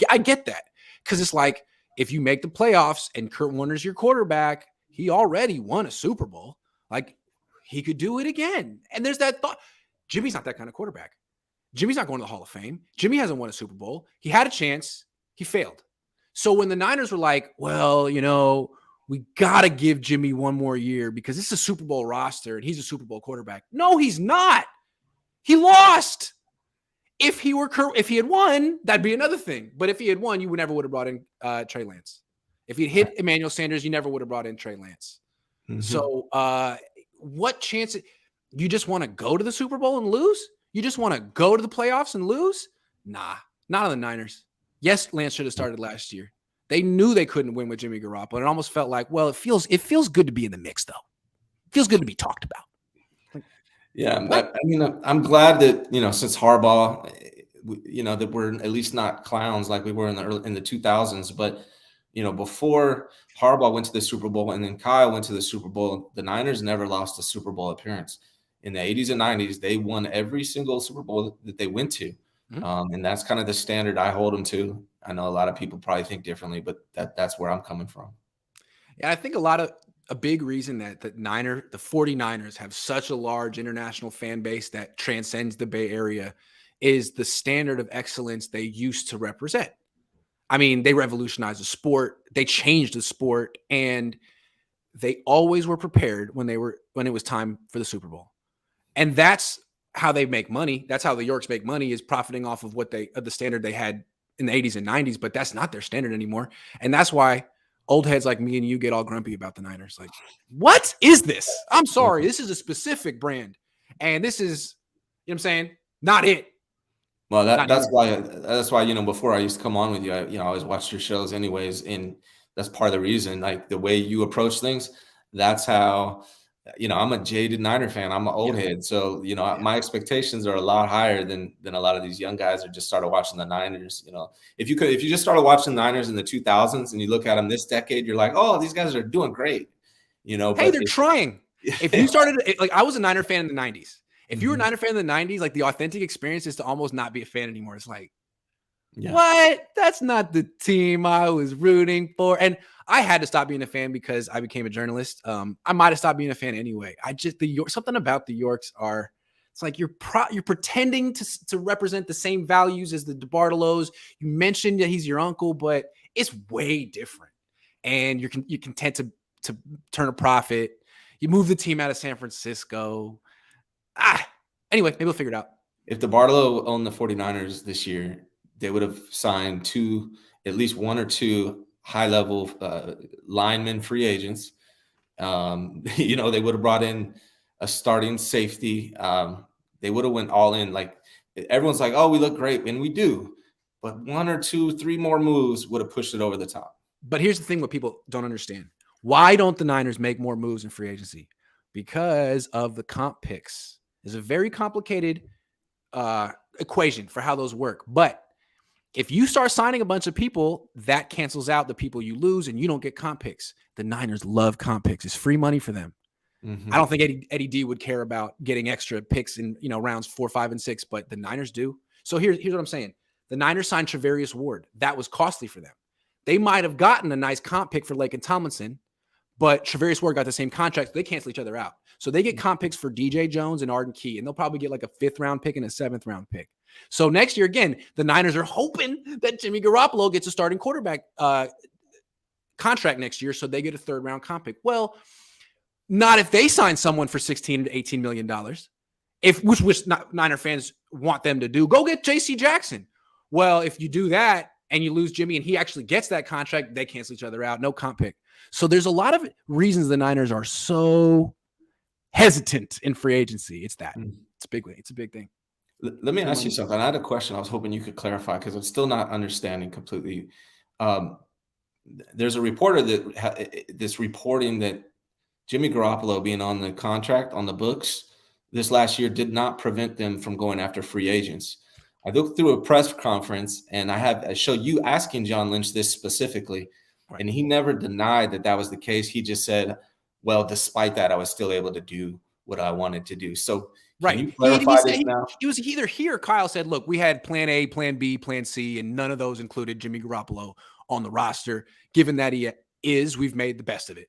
I get that, because it's like, if you make the playoffs and Kurt Warner's your quarterback, he already won a Super Bowl. Like, he could do it again. And there's that thought. Jimmy's not that kind of quarterback. Jimmy's not going to the Hall of Fame. Jimmy hasn't won a Super Bowl. He had a chance. He failed. So when the Niners were like, well, we got to give Jimmy one more year because this is a Super Bowl roster and he's a Super Bowl quarterback. No, he's not. He lost. If he had won, that'd be another thing. But if he had won, you never would have brought in Trey Lance. If he'd hit Emmanuel Sanders, you never would have brought in Trey Lance. Mm-hmm. So what chance? You just want to go to the Super Bowl and lose? You just want to go to the playoffs and lose? Nah, not on the Niners. Yes, Lance should have started last year. They knew they couldn't win with Jimmy Garoppolo. It almost felt like, well, it feels good to be in the mix, though. It feels good to be talked about. Yeah, I'm glad that, since Harbaugh, that we're at least not clowns like we were in the 2000s. But, before Harbaugh went to the Super Bowl and then Kyle went to the Super Bowl, the Niners never lost a Super Bowl appearance. In the 80s and 90s, they won every single Super Bowl that they went to. Mm-hmm. And that's kind of the standard I hold them to. I know a lot of people probably think differently, but that's where I'm coming from. Yeah, I think a big reason that the 49ers have such a large international fan base that transcends the Bay Area is the standard of excellence they used to represent. I mean, they revolutionized the sport, they changed the sport, and they always were prepared when it was time for the Super Bowl. And that's how they make money. That's how the Yorks make money, is profiting off of the standard they had in the 80s and 90s, but that's not their standard anymore. And that's why old heads like me and you get all grumpy about the Niners. Like, what is this? I'm sorry. This is a specific brand. And this is, you know what I'm saying? Not it. Well, that's why, before I used to come on with you, I always watched your shows anyways. And that's part of the reason, like the way you approach things, that's how, I'm a jaded Niner fan. I'm an old head. So, my expectations are a lot higher than a lot of these young guys who just started watching the Niners. If you just started watching the Niners in the 2000s and you look at them this decade, you're like, oh, these guys are doing great. Hey, they're trying. If you started, like, I was a Niner fan in the 90s. If you were a Niner fan in the 90s, like, the authentic experience is to almost not be a fan anymore. It's like, what? That's not the team I was rooting for. And I had to stop being a fan because I became a journalist. I might have stopped being a fan anyway. Something about the Yorks it's like you're pretending to represent the same values as the DeBartolos. You mentioned that he's your uncle, but it's way different. And you're content to turn a profit. You move the team out of San Francisco. Anyway, maybe we'll figure it out. If DeBartolo owned the 49ers this year, they would have signed at least one or two high-level linemen free agents. They would have brought in a starting safety. They would have went all in. Like, everyone's like, oh, we look great, and we do. But one or two, three more moves would have pushed it over the top. But here's the thing: what people don't understand. Why don't the Niners make more moves in free agency? Because of the comp picks. It's a very complicated equation for how those work. But if you start signing a bunch of people, that cancels out the people you lose and you don't get comp picks. The Niners love comp picks. It's free money for them. Mm-hmm. I don't think Eddie D would care about getting extra picks in rounds 4, 5, and 6, but the Niners do. So here's what I'm saying. The Niners signed Trevarius Ward. That was costly for them. They might have gotten a nice comp pick for Laken Tomlinson, but Trevarius Ward got the same contract. So they cancel each other out. So they get comp picks for DJ Jones and Arden Key, and they'll probably get like a 5th round pick and a 7th round pick. So next year, again, the Niners are hoping that Jimmy Garoppolo gets a starting quarterback contract next year, so they get a 3rd round comp pick. Well, not if they sign someone for $16 to $18 million. Which Niner fans want them to do. Go get J.C. Jackson. Well, if you do that and you lose Jimmy and he actually gets that contract, they cancel each other out. No comp pick. So there's a lot of reasons the Niners are so hesitant in free agency. It's that. It's a big way. It's a big thing. Let me ask you something. I had a question I was hoping you could clarify because I'm still not understanding completely. There's a reporter that's reporting that Jimmy Garoppolo being on the contract on the books this last year did not prevent them from going after free agents. I looked through a press conference, and I show you asking John Lynch this specifically, and he never denied that was the case. He just said, well, despite that, I was still able to do what I wanted to do. So can you clarify this now? He was either here. Kyle said, look, we had plan A, plan B, plan C, and none of those included Jimmy Garoppolo on the roster. Given that we've made the best of it.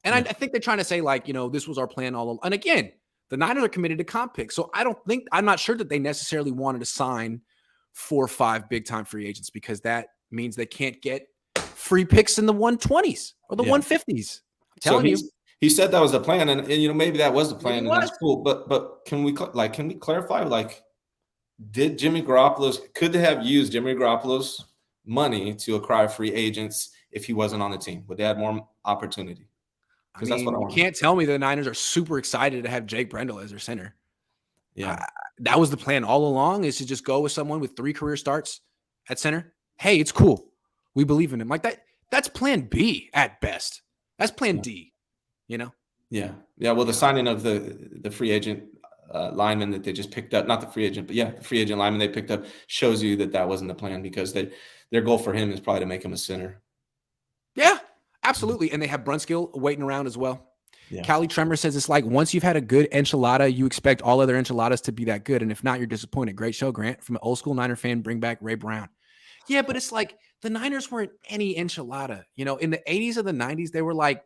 And I think they're trying to say, like, this was our plan all along. And again, the Niners are committed to comp picks. So I'm not sure that they necessarily wanted to sign 4 or 5 big time free agents, because that means they can't get free picks in the 120s or the 150s. I'm telling you. He said that was the plan, and maybe that was the plan, and that's cool. But can we clarify? Like, could they have used Jimmy Garoppolo's money to acquire free agents if he wasn't on the team? Would they have more opportunity? Because that's what I want. You can't tell me the Niners are super excited to have Jake Brendel as their center. Yeah, that was the plan all along, is to just go with someone with 3 career starts at center. Hey, it's cool. We believe in him. Like that. That's plan B at best. That's plan D. Yeah. Well, the signing of the free agent lineman that they just picked up, not the free agent, but the free agent lineman they picked up, shows you that wasn't the plan, because their goal for him is probably to make him a center. Yeah, absolutely. And they have Brunskill waiting around as well. Yeah. Callie Tremor says it's like, once you've had a good enchilada, you expect all other enchiladas to be that good. And if not, you're disappointed. Great show, Grant. From an old school Niner fan, bring back Ray Brown. Yeah, but it's like the Niners weren't any enchilada. In the 80s or the 90s, they were like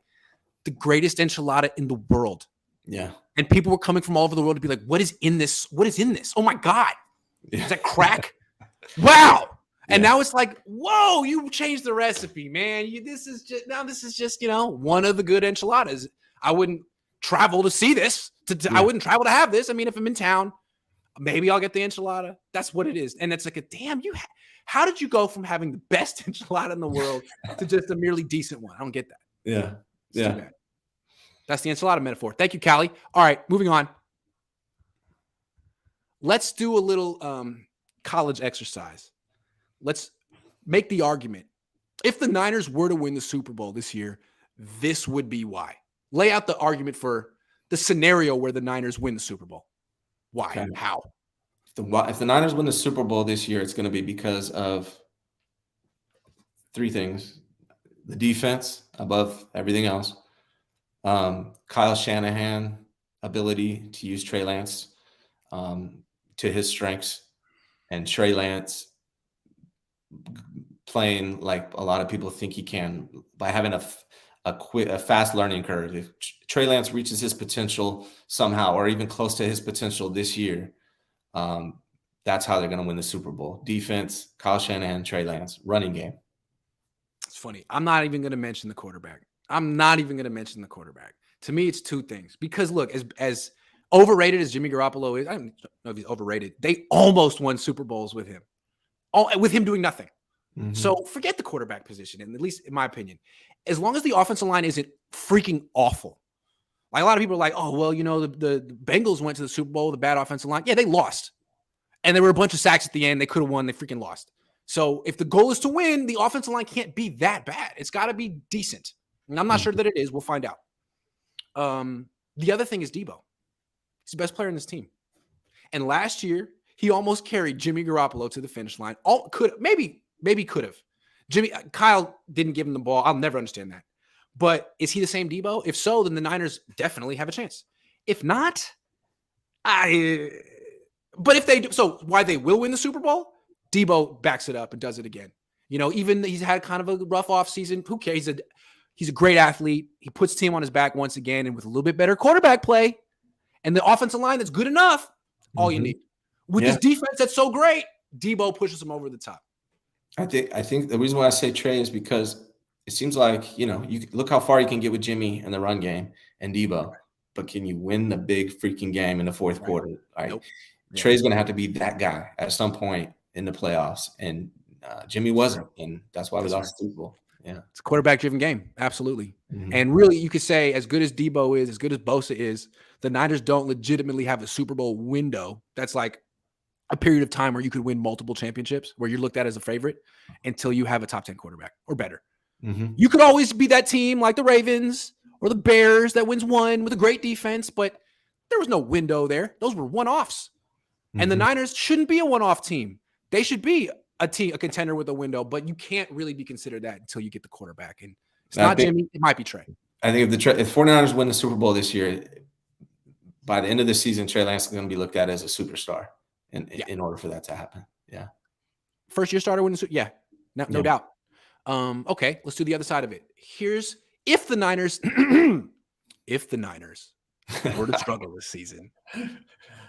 the greatest enchilada in the world. Yeah. And people were coming from all over the world to be like, what is in this? What is in this? Oh my God. Is that crack? Wow. And now it's like, whoa, you changed the recipe, man. This is just, one of the good enchiladas. I wouldn't travel to see this. I wouldn't travel to have this. I mean, if I'm in town, maybe I'll get the enchilada. That's what it is. And it's like how did you go from having the best enchilada in the world to just a merely decent one? I don't get that. Yeah. Yeah. That's the enchilada metaphor. Thank you, Callie. All right, moving on. Let's do a little college exercise. Let's make the argument. If the Niners were to win the Super Bowl this year, this would be why. Lay out the argument for the scenario where the Niners win the Super Bowl. Why? Okay. How? If the Niners win the Super Bowl this year, it's going to be because of 3 things. The defense above everything else. Kyle Shanahan ability to use Trey Lance to his strengths, and Trey Lance playing like a lot of people think he can by having a fast learning curve. If Trey Lance reaches his potential somehow, or even close to his potential this year, that's how they're going to win the Super Bowl. Defense, Kyle Shanahan, Trey Lance, running game. It's funny. I'm not even going to mention the quarterback. To me, it's 2 things. Because look, as overrated as Jimmy Garoppolo is, I don't know if he's overrated. They almost won Super Bowls with him. With him doing nothing. Mm-hmm. So forget the quarterback position, and at least in my opinion. As long as the offensive line isn't freaking awful. Like, a lot of people are like, oh, well, the Bengals went to the Super Bowl with a bad offensive line. Yeah, they lost. And there were a bunch of sacks at the end. They could have won. They freaking lost. So if the goal is to win, the offensive line can't be that bad. It's got to be decent. And I'm not sure that it is. We'll find out. The other thing is Debo. He's the best player in this team. And last year, he almost carried Jimmy Garoppolo to the finish line. Maybe could have. Kyle didn't give him the ball. I'll never understand that. But is he the same Debo? If so, then the Niners definitely have a chance. If not, but if they do, so why they will win the Super Bowl, Debo backs it up and does it again. Even he's had kind of a rough offseason. Who cares? He's a great athlete. He puts the team on his back once again, and with a little bit better quarterback play and the offensive line that's good enough, all you need. With this defense that's so great, Debo pushes him over the top. I think the reason why I say Trey is because it seems like, you look how far you can get with Jimmy in the run game and Debo, but can you win the big freaking game in the fourth quarter? Right? Nope. Trey's going to have to be that guy at some point in the playoffs, and Jimmy wasn't, and that's why we lost the Super Bowl. Yeah, it's a quarterback-driven game, absolutely. Mm-hmm. And really, you could say, as good as Debo is, as good as Bosa is, the Niners don't legitimately have a Super Bowl window that's like a period of time where you could win multiple championships, where you're looked at as a favorite until you have a top 10 quarterback or better. Mm-hmm. You could always be that team like the Ravens or the Bears that wins one with a great defense, but There was no window there. Those were one-offs. And the Niners shouldn't be a one-off team. They should be a contender with a window, but you can't really be considered that until you get the quarterback. And it's not Jimmy. It might be Trey. I think if 49ers win the Super Bowl this year, by the end of the season, Trey Lance is going to be looked at as a superstar in order for that to happen. Yeah. First-year starter winning. Yeah, no doubt. Okay, let's do the other side of it. Here's if the Niners were to struggle this season,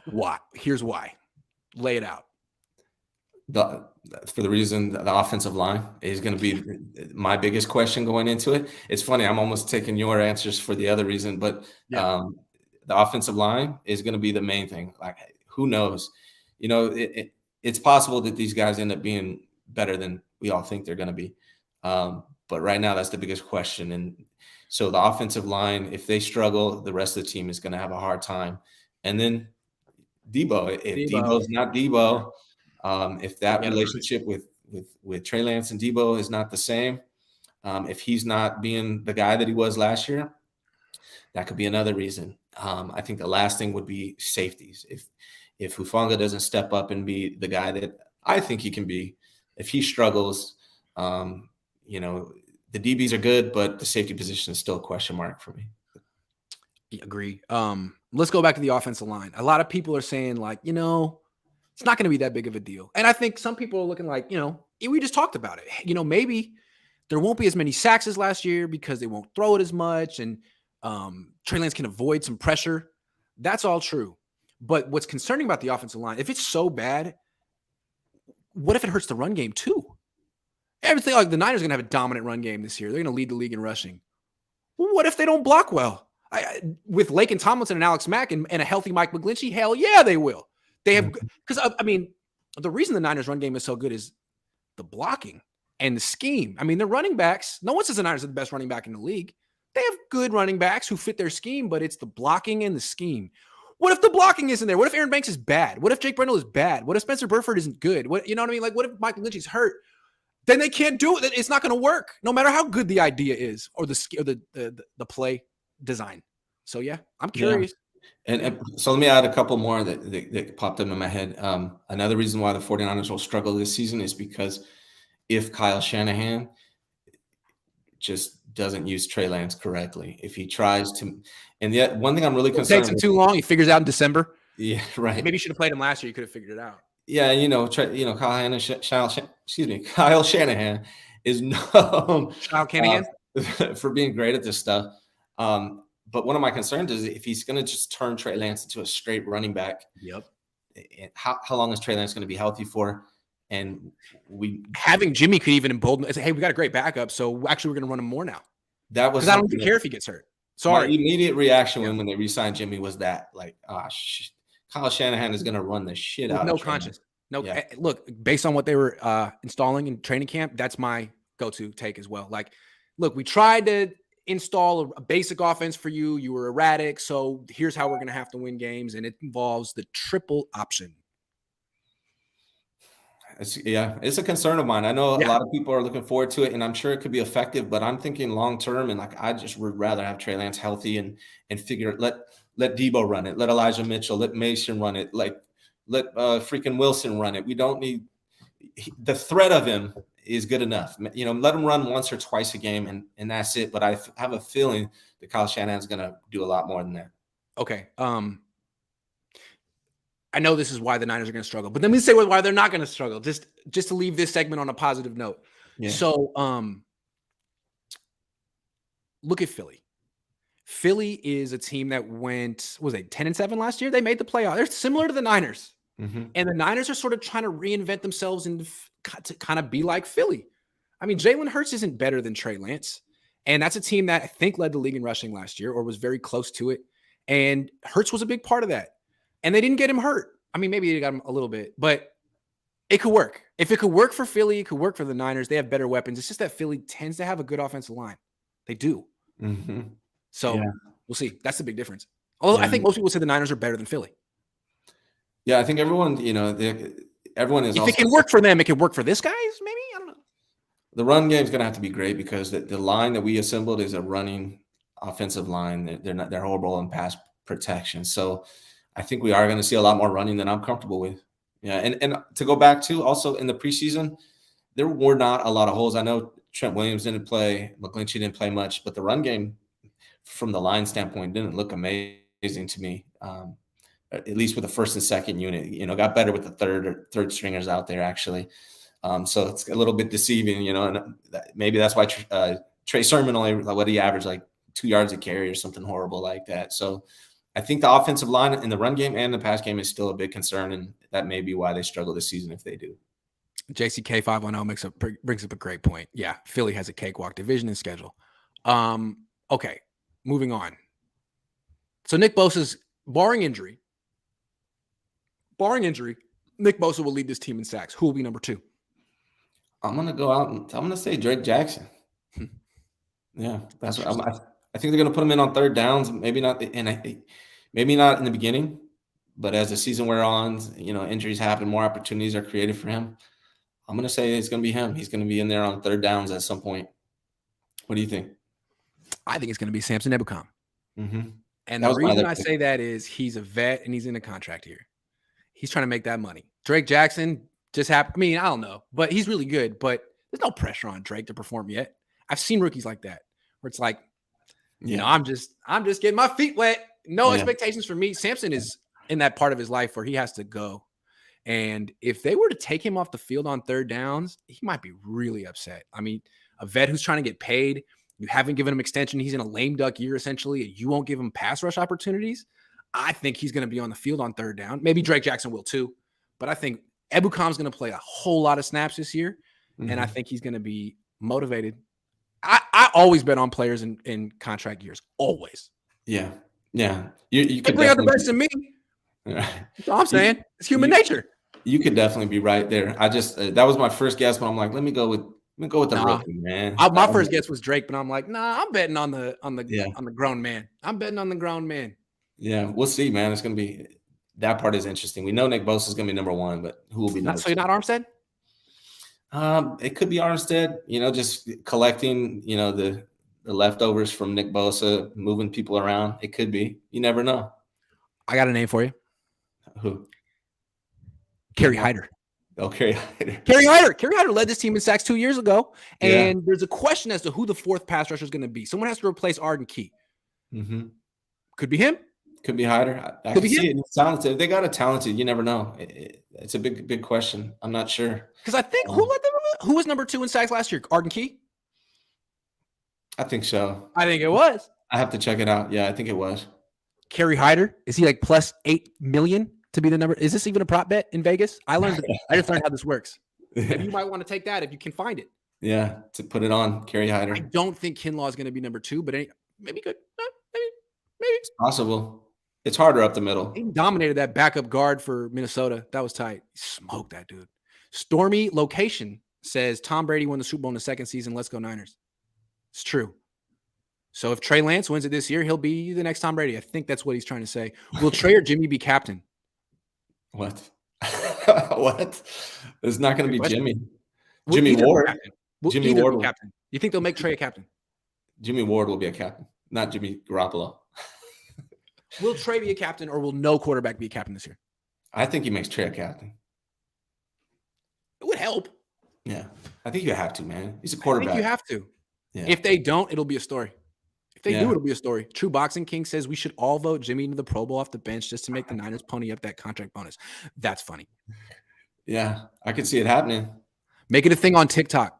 why? Here's why. Lay it out. For the reason that the offensive line is going to be my biggest question going into it. It's funny. I'm almost taking your answers for the other reason, but the offensive line is going to be the main thing. Like, who knows? You know, it's possible that these guys end up being better than we all think they're going to be. But right now, that's the biggest question. And so the offensive line, if they struggle, the rest of the team is going to have a hard time. And then Debo, if Debo's not Debo, if that relationship with Trey Lance and Debo is not the same, if he's not being the guy that he was last year, that could be another reason. I think the last thing would be safeties. If Hufanga doesn't step up and be the guy that I think he can be, if he struggles, you know, the DBs are good, but the safety position is still a question mark for me. Agree. Let's go back to the offensive line. A lot of people are saying, like, you know, it's not going to be that big of a deal. And I think some people are looking like, you know, we just talked about it. You know, maybe there won't be as many sacks as last year because they won't throw it as much. And Trey Lance can avoid some pressure. That's all true. But what's concerning about the offensive line, if it's so bad, what if it hurts the run game too? Everything, like, the Niners are going to have a dominant run game this year. They're going to lead the league in rushing. What if they don't block well? With Laken Tomlinson and Alex Mack and a healthy Mike McGlinchey, hell yeah, they will. They have, because I mean, the reason the Niners run game is so good is the blocking and the scheme. I mean, their running backs, no one says the Niners are the best running back in the league. They have good running backs who fit their scheme, but it's the blocking and the scheme. What if the blocking isn't there? What if Aaron Banks is bad? What if Jake Brendel is bad? What if Spencer Burford isn't good? What, you know what I mean? Like, what if Mike McGlinchey's hurt? Then they can't do it. It's not going to work, no matter how good the idea is or the play design. So yeah, I'm curious. Yeah. And so let me add a couple more that popped up in my head. Another reason why the 49ers will struggle this season is because if Kyle Shanahan just doesn't use Trey Lance correctly, if he tries to, and yet one thing I'm really concerned takes him too long. He figures out in December. Yeah, right. Maybe you should have played him last year. You could have figured it out. Yeah, you know, Kyle Shanahan is known for being great at this stuff. But one of my concerns is if he's going to just turn Trey Lance into a straight running back. Yep. How long is Trey Lance going to be healthy for? And having Jimmy could even embolden and say, hey, we got a great backup, so actually we're going to run him more now. That was, because I don't care if he gets hurt. Sorry. My immediate reaction when they re-signed Jimmy was that, like, Kyle Shanahan is going to run the shit out of no conscience. No, look, based on what they were installing in training camp, that's my go-to take as well. Like, look, we tried to install a basic offense for you. You were erratic, so here's how we're going to have to win games, and it involves the triple option. It's a concern of mine. I know a lot of people are looking forward to it, and I'm sure it could be effective, but I'm thinking long-term, and like, I just would rather have Trey Lance healthy and figure it. Let Debo run it. Let Elijah Mitchell, let Mason run it. Like, let freaking Wilson run it. We don't need the threat of him is good enough. You know, let him run once or twice a game and that's it. But I have a feeling that Kyle Shanahan's going to do a lot more than that. Okay. I know this is why the Niners are going to struggle, but let me say why they're not going to struggle. Just to leave this segment on a positive note. Yeah. So, look at Philly. Philly is a team that went, 10-7 last year? They made the playoff. They're similar to the Niners. Mm-hmm. And the Niners are sort of trying to reinvent themselves and to kind of be like Philly. I mean, Jalen Hurts isn't better than Trey Lance. And that's a team that I think led the league in rushing last year or was very close to it. And Hurts was a big part of that. And they didn't get him hurt. I mean, maybe they got him a little bit, but it could work. If it could work for Philly, it could work for the Niners. They have better weapons. It's just that Philly tends to have a good offensive line. They do. Mm-hmm. So we'll see. That's the big difference. Although I think most people say the Niners are better than Philly. Yeah, I think everyone, everyone is. If it can work for them, it can work for this guys. Maybe, I don't know. The run game is going to have to be great because the line that we assembled is a running offensive line. They're horrible in pass protection. So I think we are going to see a lot more running than I'm comfortable with. Yeah, and to go back to also in the preseason, there were not a lot of holes. I know Trent Williams didn't play, McGlinchey didn't play much, but the run game from the line standpoint didn't look amazing to me. At least with the first and second unit, got better with the third stringers out there actually. So it's a little bit deceiving, and maybe that's why Trey Sermon only what he averaged like 2 yards a carry or something horrible like that. So I think the offensive line in the run game and the pass game is still a big concern, and that may be why they struggle this season if they do. JCK 510 brings up a great point. Yeah, Philly has a cakewalk division and schedule. Okay, moving on. So Nick Bosa's barring injury, Nick Bosa will lead this team in sacks. Who will be number 2? I'm gonna go out and I'm gonna say Drake Jackson. Yeah, that's what I think they're gonna put him in on third downs. Maybe not, maybe not in the beginning, but as the season wears on, injuries happen, more opportunities are created for him. I'm gonna say it's gonna be him. He's gonna be in there on third downs at some point. What do you think? I think it's gonna be Samson Ebukam. Mm-hmm. And the reason I say that is he's a vet and he's in a contract here. He's trying to make that money. Drake Jackson just happened. I mean, I don't know, but he's really good. But there's no pressure on Drake to perform yet. I've seen rookies like that where it's like, I'm just getting my feet wet. No expectations for me. Samson is in that part of his life where he has to go. And if they were to take him off the field on third downs, he might be really upset. I mean, a vet who's trying to get paid, you haven't given him extension. He's in a lame duck year, essentially. You won't give him pass rush opportunities. I think he's going to be on the field on third down. Maybe Drake Jackson will too. But I think Ebukam's going to play a whole lot of snaps this year. Mm-hmm. And I think he's going to be motivated. I always bet on players in contract years. Always. Yeah. Yeah. You could play other bets than me. Right. That's all I'm saying. It's human nature. You could definitely be right there. I just that was my first guess, but I'm like, let me go with the rookie, man. My first guess was Drake, but I'm like, I'm betting on the grown man. I'm betting on the grown man. Yeah, we'll see, man. It's gonna be that part is interesting. We know Nick Bosa is gonna be number 1, but who will be number 2? So you're not Armstead? It could be Armstead. Just collecting, the leftovers from Nick Bosa, moving people around. It could be. You never know. I got a name for you. Who? Kerry Hyder. Oh, Kerry Hyder. Kerry Hyder led this team in sacks 2 years ago. And there's a question as to who the 4th pass rusher is going to be. Someone has to replace Arden Key. Mm-hmm. Could be him. Could be Hyder. I can see it. He's talented. They got a talented. You never know. It's a big question. I'm not sure. Because I think who was number 2 in sacks last year? Arden Key? I think so. I think it was. I have to check it out. Yeah, I think it was. Kerry Hyder? Is he like plus 8 million to be the number? Is this even a prop bet in Vegas? I just learned how this works. Maybe you might want to take that if you can find it. Yeah, to put it on Kerry Hyder. I don't think Kinlaw is going to be number 2, but maybe good. Maybe. It's possible. It's harder up the middle. He dominated that backup guard for Minnesota. That was tight. He smoked that dude. Stormy Location says Tom Brady won the Super Bowl in the second season. Let's go Niners. It's true. So if Trey Lance wins it this year, he'll be the next Tom Brady. I think that's what he's trying to say. Will Trey or Jimmy be captain? What? What? It's not going to be Jimmy. Jimmy Ward. Jimmy Ward will be captain. You think they'll make Trey a captain? Jimmy Ward will be a captain, not Jimmy Garoppolo. Will Trey be a captain, or will no quarterback be a captain this year? I think he makes Trey a captain. It would help. Yeah. I think you have to, man. He's a quarterback. I think you have to. Yeah. If they don't, it'll be a story. If they do, it'll be a story. True Boxing King says we should all vote Jimmy into the Pro Bowl off the bench just to make the Niners pony up that contract bonus. That's funny. Yeah, I could see it happening. Make it a thing on TikTok.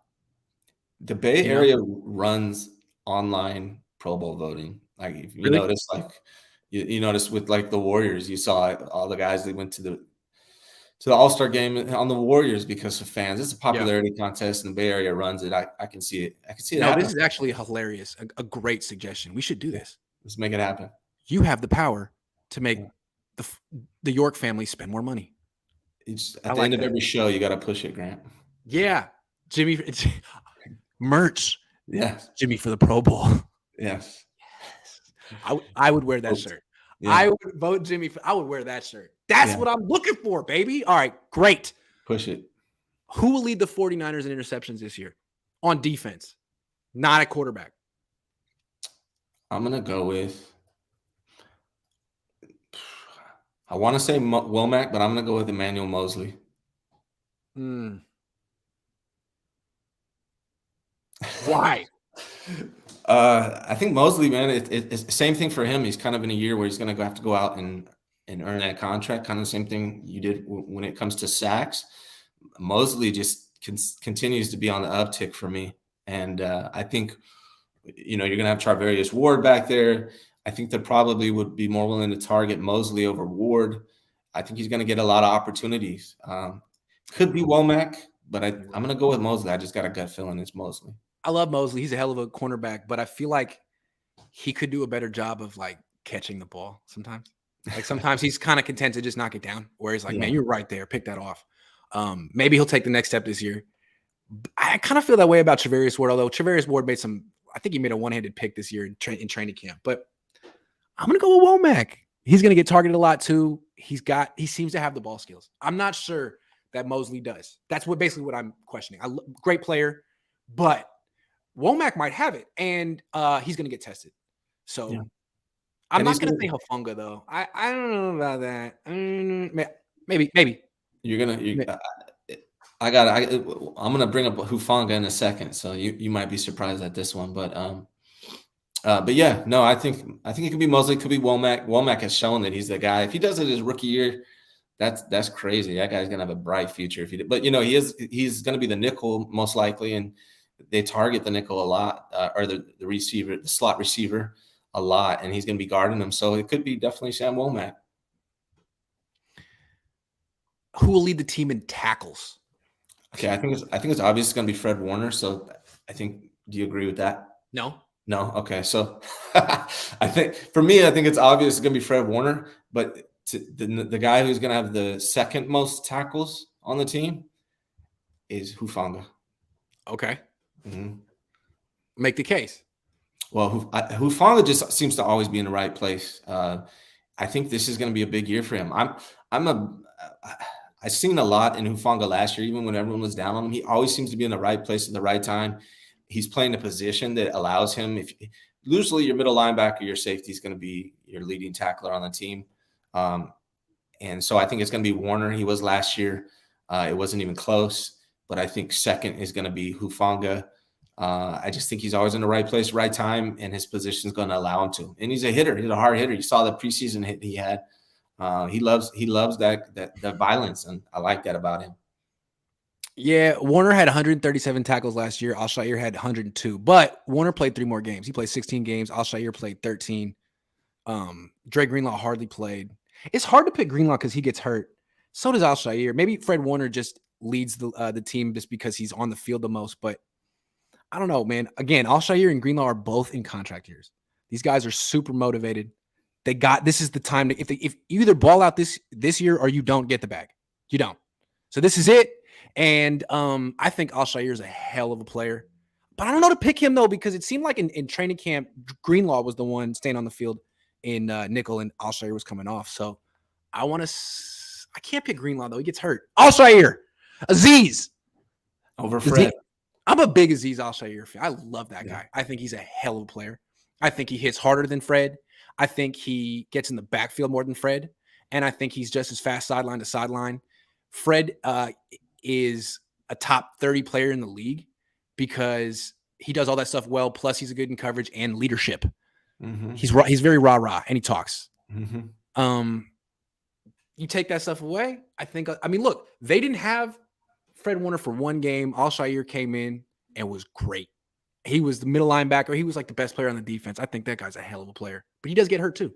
The Bay Area runs online Pro Bowl voting. Like if you notice, like you notice with like the Warriors, you saw all the guys that went to the All-Star game on the Warriors because of fans. It's a popularity contest, and the Bay Area runs it. I can see it. I can see it. No, this is actually hilarious. A great suggestion. We should do this. Let's make it happen. You have the power to make the York family spend more money. At the end of every show, you got to push it, Grant. Yeah, Jimmy merch. Yes, Jimmy for the Pro Bowl. Yes. I would wear that shirt. Yeah. I would vote Jimmy. I would wear that shirt. That's what I'm looking for, baby. All right, great. Push it. Who will lead the 49ers in interceptions this year on defense? Not a quarterback. I'm going to go with I want to say Womack, but I'm going to go with Emmanuel Mosley. Why? I think Mosley, man, it's the same thing for him. He's kind of in a year where he's going to have to go out and earn that contract. Kind of the same thing you did when it comes to sacks. Mosley just continues to be on the uptick for me, and I think you're going to have Charvarius Ward back there. I think they probably would be more willing to target Mosley over Ward. I think he's going to get a lot of opportunities. Could be Womack, but I'm going to go with Mosley. I just got a gut feeling it's Mosley. I love Mosley. He's a hell of a cornerback, but I feel like he could do a better job of like catching the ball sometimes. Like sometimes he's kind of content to just knock it down, where he's like, man, you're right there. Pick that off. Maybe he'll take the next step this year. I kind of feel that way about Charvarius Ward, although Charvarius Ward I think he made a one-handed pick this year in training camp. But I'm going to go with Womack. He's going to get targeted a lot too. He seems to have the ball skills. I'm not sure that Mosley does. That's basically what I'm questioning. Great player, but Womack might have it, and he's going to get tested. So I'm not going to say Hufanga, though. I don't know about that. Maybe. I'm going to bring up Hufanga in a second, so you might be surprised at this one. But yeah, no, I think it could be Mosley, it could be Womack. Womack has shown that he's the guy. If he does it his rookie year, that's crazy. That guy's going to have a bright future if he did. But, he's going to be the nickel most likely, and they target the nickel a lot, or the receiver, the slot receiver a lot, and he's going to be guarding them. So it could be definitely Sam Womack. Who will lead the team in tackles? Okay, I think it's obvious it's going to be Fred Warner. So do you agree with that? No. Okay. So I think it's obvious it's going to be Fred Warner, but the guy who's going to have the second most tackles on the team is Hufanga. Okay. Mm-hmm. Make the case. Well, Hufanga just seems to always be in the right place. I think this is going to be a big year for him. I've seen a lot in Hufanga last year, even when everyone was down on him. He always seems to be in the right place at the right time. He's playing a position that allows him, usually your middle linebacker, your safety is going to be your leading tackler on the team. And so I think it's going to be Warner. He was last year. It wasn't even close, but I think second is going to be Hufanga. I just think he's always in the right place, right time, and his position is going to allow him to. And he's a hitter. He's a hard hitter. You saw the preseason hit he had. He loves that violence, and I like that about him. Yeah, Warner had 137 tackles last year. Al-Shaair had 102, but Warner played 3 more games. He played 16 games. Al-Shaair played 13. Dre Greenlaw hardly played. It's hard to pick Greenlaw because he gets hurt. So does Al-Shaair. Maybe Fred Warner just leads the team just because he's on the field the most, but I don't know, man. Again, Al-Shaair and Greenlaw are both in contract years. These guys are super motivated. This is the time to, if you either ball out this year or you don't get the bag. You don't. So this is it. And I think Al-Shaair is a hell of a player. But I don't know to pick him, though, because it seemed like in training camp, Greenlaw was the one staying on the field in nickel, and Al-Shaair was coming off. So I can't pick Greenlaw, though. He gets hurt. Al-Shaair. Azeez. Over Fred. I'm a big Azeez Al-Shaair fan. I love that guy. I think he's a hell of a player. I think he hits harder than Fred. I think he gets in the backfield more than Fred. And I think he's just as fast sideline to sideline. Fred is a top 30 player in the league because he does all that stuff well. Plus, he's a good in coverage and leadership. Mm-hmm. He's very rah-rah, and he talks. Mm-hmm. You take that stuff away, look, they didn't have Fred Warner for one game. Al-Shaair came in and was great. He was the middle linebacker. He was like the best player on the defense. I think that guy's a hell of a player, but he does get hurt too.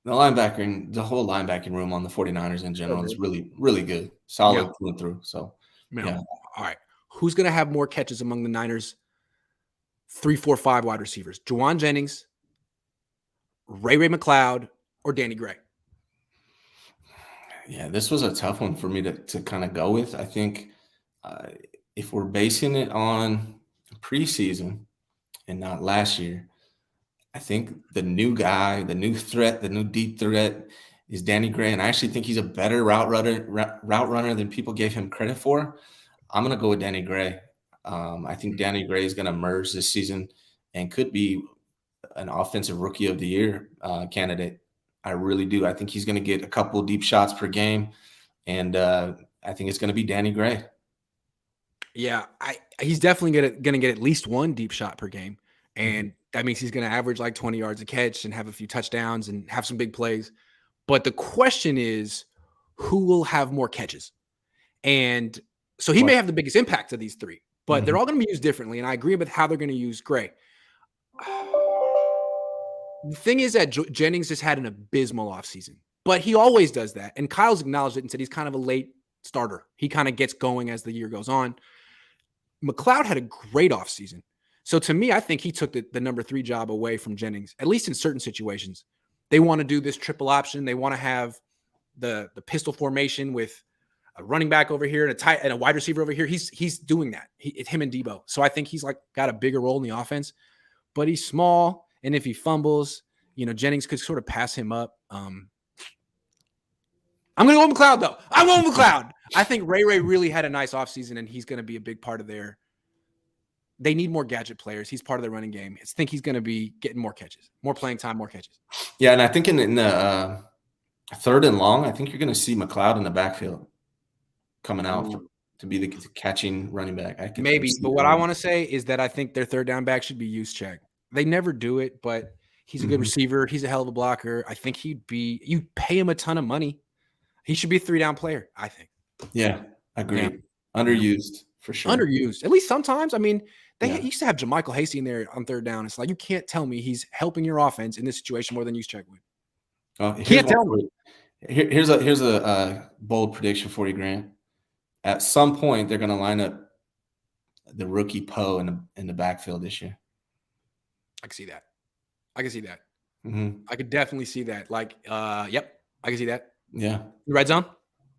The whole linebacking room on the 49ers in general is really, really good. Solid through and through. So, yeah. All right. Who's going to have more catches among the Niners? 3, 4, 5 wide receivers. Juwan Jennings, Ray McLeod, or Danny Gray? Yeah, this was a tough one for me to kind of go with. I think if we're basing it on preseason and not last year, I think the new guy, the new threat, the new deep threat is Danny Gray. And I actually think he's a better route runner than people gave him credit for. I'm going to go with Danny Gray. I think Danny Gray is going to emerge this season and could be an offensive rookie of the year candidate. I really do. I think he's going to get a couple deep shots per game, and I think it's going to be Danny Gray. Yeah, he's definitely gonna get at least one deep shot per game, and that means he's gonna average like 20 yards a catch and have a few touchdowns and have some big plays. But the question is, who will have more catches? And so he may have the biggest impact of these three, but they're all going to be used differently. And I agree with how they're going to use Gray. The thing is that Jennings just had an abysmal offseason, but he always does that. And Kyle's acknowledged it and said he's kind of a late starter. He kind of gets going as the year goes on. McLeod had a great offseason. So to me, I think he took the number 3 job away from Jennings, at least in certain situations. They want to do this triple option. They want to have the pistol formation with a running back over here and a wide receiver over here. He's doing that. It's him and Debo. So I think he's like got a bigger role in the offense, but he's small. And if he fumbles, Jennings could sort of pass him up. I'm going to go with McLeod though. I'm going with McLeod. I think Ray really had a nice offseason and he's going to be a big part of they need more gadget players. He's part of the running game. I think he's going to be getting more catches, more playing time, more catches. Yeah. And I think in the third and long, I think you're going to see McLeod in the backfield coming out to be the catching running back. Maybe, but what I want to say is that I think their third down back should be Juszczyk. They never do it, but he's a good receiver. He's a hell of a blocker. I think you pay him a ton of money. He should be a 3-down player, I think. Yeah, agreed. Yeah. Underused for sure. Underused, at least sometimes. I mean, they used to have Jermichael Hasty in there on third down. It's like, you can't tell me he's helping your offense in this situation more than Juszczyk would. Can't tell me. Here's a bold prediction for you, Grant. At some point, they're going to line up the rookie Poe in the backfield this year. I can see that. I can see that. Mm-hmm. I could definitely see that. Like, yep, I can see that. Yeah. Red zone.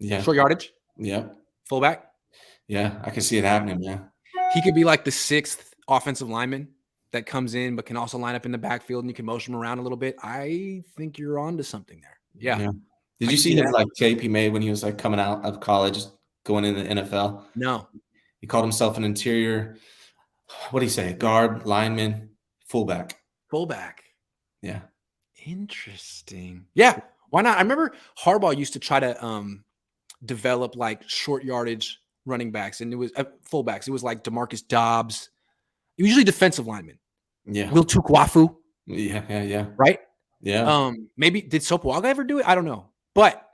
Yeah. Short yardage. Yep. Fullback. Yeah, I can see it happening. Yeah. He could be like the 6th offensive lineman that comes in, but can also line up in the backfield and you can motion him around a little bit. I think you're onto something there. Yeah. Did you see his tape he made when he was coming out of college, going into the NFL? No. He called himself an interior. What do you say? Guard, lineman, fullback. Fullback. Yeah. Interesting. Yeah. Why not? I remember Harbaugh used to try to develop like short yardage running backs, and it was fullbacks. It was like DeMarcus Dobbs, usually defensive linemen. Yeah. Will Tukwafu. Yeah. Right? Yeah. Maybe did Sopoaga ever do it? I don't know. But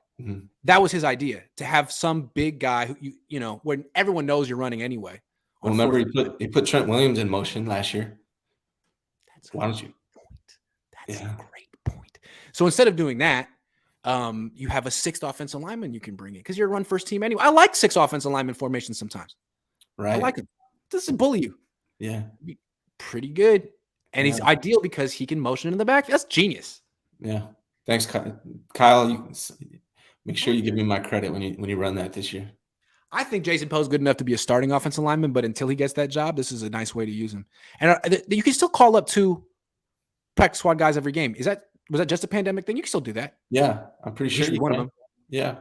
that was his idea, to have some big guy who when everyone knows you're running anyway. Well, remember he put Trent Williams in motion last year. Why don't you? That's a great point. So instead of doing that, you have a 6th offensive lineman you can bring in because you're a run first team anyway. I like 6 offensive lineman formations sometimes. Right. I like him. This is bully you. Yeah. Pretty good. And he's ideal because he can motion in the back. That's genius. Yeah. Thanks, Kyle. You make sure you give me my credit when you run that this year. I think Jason Poe's good enough to be a starting offensive lineman, but until he gets that job, this is a nice way to use him. And you can still call up 2 practice squad guys every game. Was that just a pandemic thing? You can still do that. Yeah, I'm pretty sure you should be one of them. Yeah.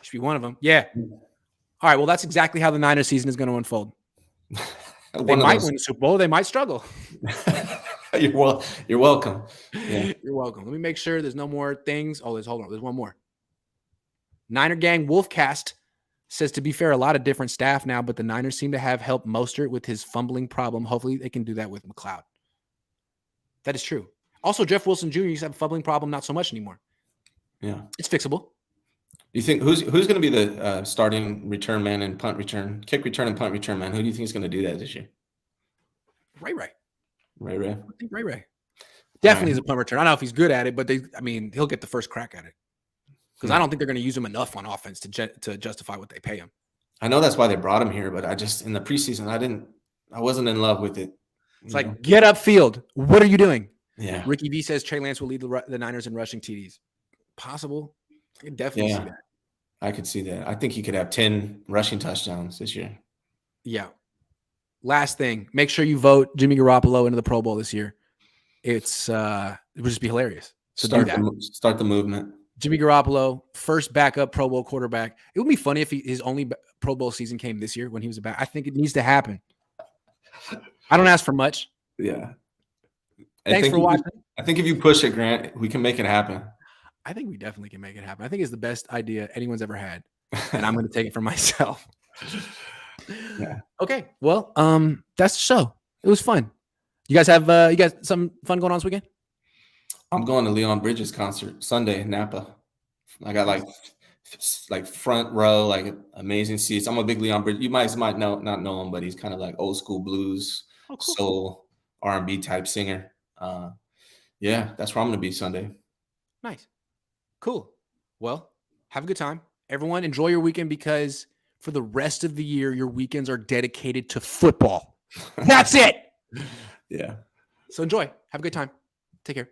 Should be one of them. Yeah. All right. Well, that's exactly how the Niners season is going to unfold. They might win the Super Bowl. They might struggle. You're welcome. Yeah. You're welcome. Let me make sure there's no more things. Oh, there's one more. Niner Gang Wolfcast says, to be fair, a lot of different staff now, but the Niners seem to have helped Mostert with his fumbling problem. Hopefully they can do that with McLeod. That is true. Also, Jeff Wilson Jr. used to have a fumbling problem, not so much anymore. Yeah. It's fixable. You think who's going to be the starting return man and kick return and punt return man? Who do you think is going to do that this year? Ray. I think Ray. Definitely is a punt return. I don't know if he's good at it, but he'll get the first crack at it. Because I don't think they're going to use him enough on offense to justify what they pay him. I know that's why they brought him here, but in the preseason, I wasn't in love with it. It's like, get upfield. What are you doing? Yeah. Ricky V says Trey Lance will lead the Niners in rushing TDs. Possible. I can definitely see that. I could see that. I think he could have 10 rushing touchdowns this year. Yeah. Last thing, make sure you vote Jimmy Garoppolo into the Pro Bowl this year. It would just be hilarious. So start the movement. Jimmy Garoppolo, first backup Pro Bowl quarterback. It would be funny if his only Pro Bowl season came this year when he was a back. I think it needs to happen. I don't ask for much. Yeah. Thanks for watching. I think if you push it, Grant, we can make it happen. I think we definitely can make it happen. I think it's the best idea anyone's ever had, and I'm going to take it for myself. Yeah. Okay. Well, that's the show. It was fun. You guys have some fun going on this weekend? I'm going to Leon Bridges concert Sunday in Napa. I got like front row, like amazing seats. I'm a big Leon Bridges. You might not know him, but he's kind of like old school blues, soul, R&B type singer. Yeah, that's where I'm going to be Sunday. Nice. Cool. Well, have a good time. Everyone, enjoy your weekend because for the rest of the year, your weekends are dedicated to football. That's it. Yeah. So enjoy. Have a good time. Take care.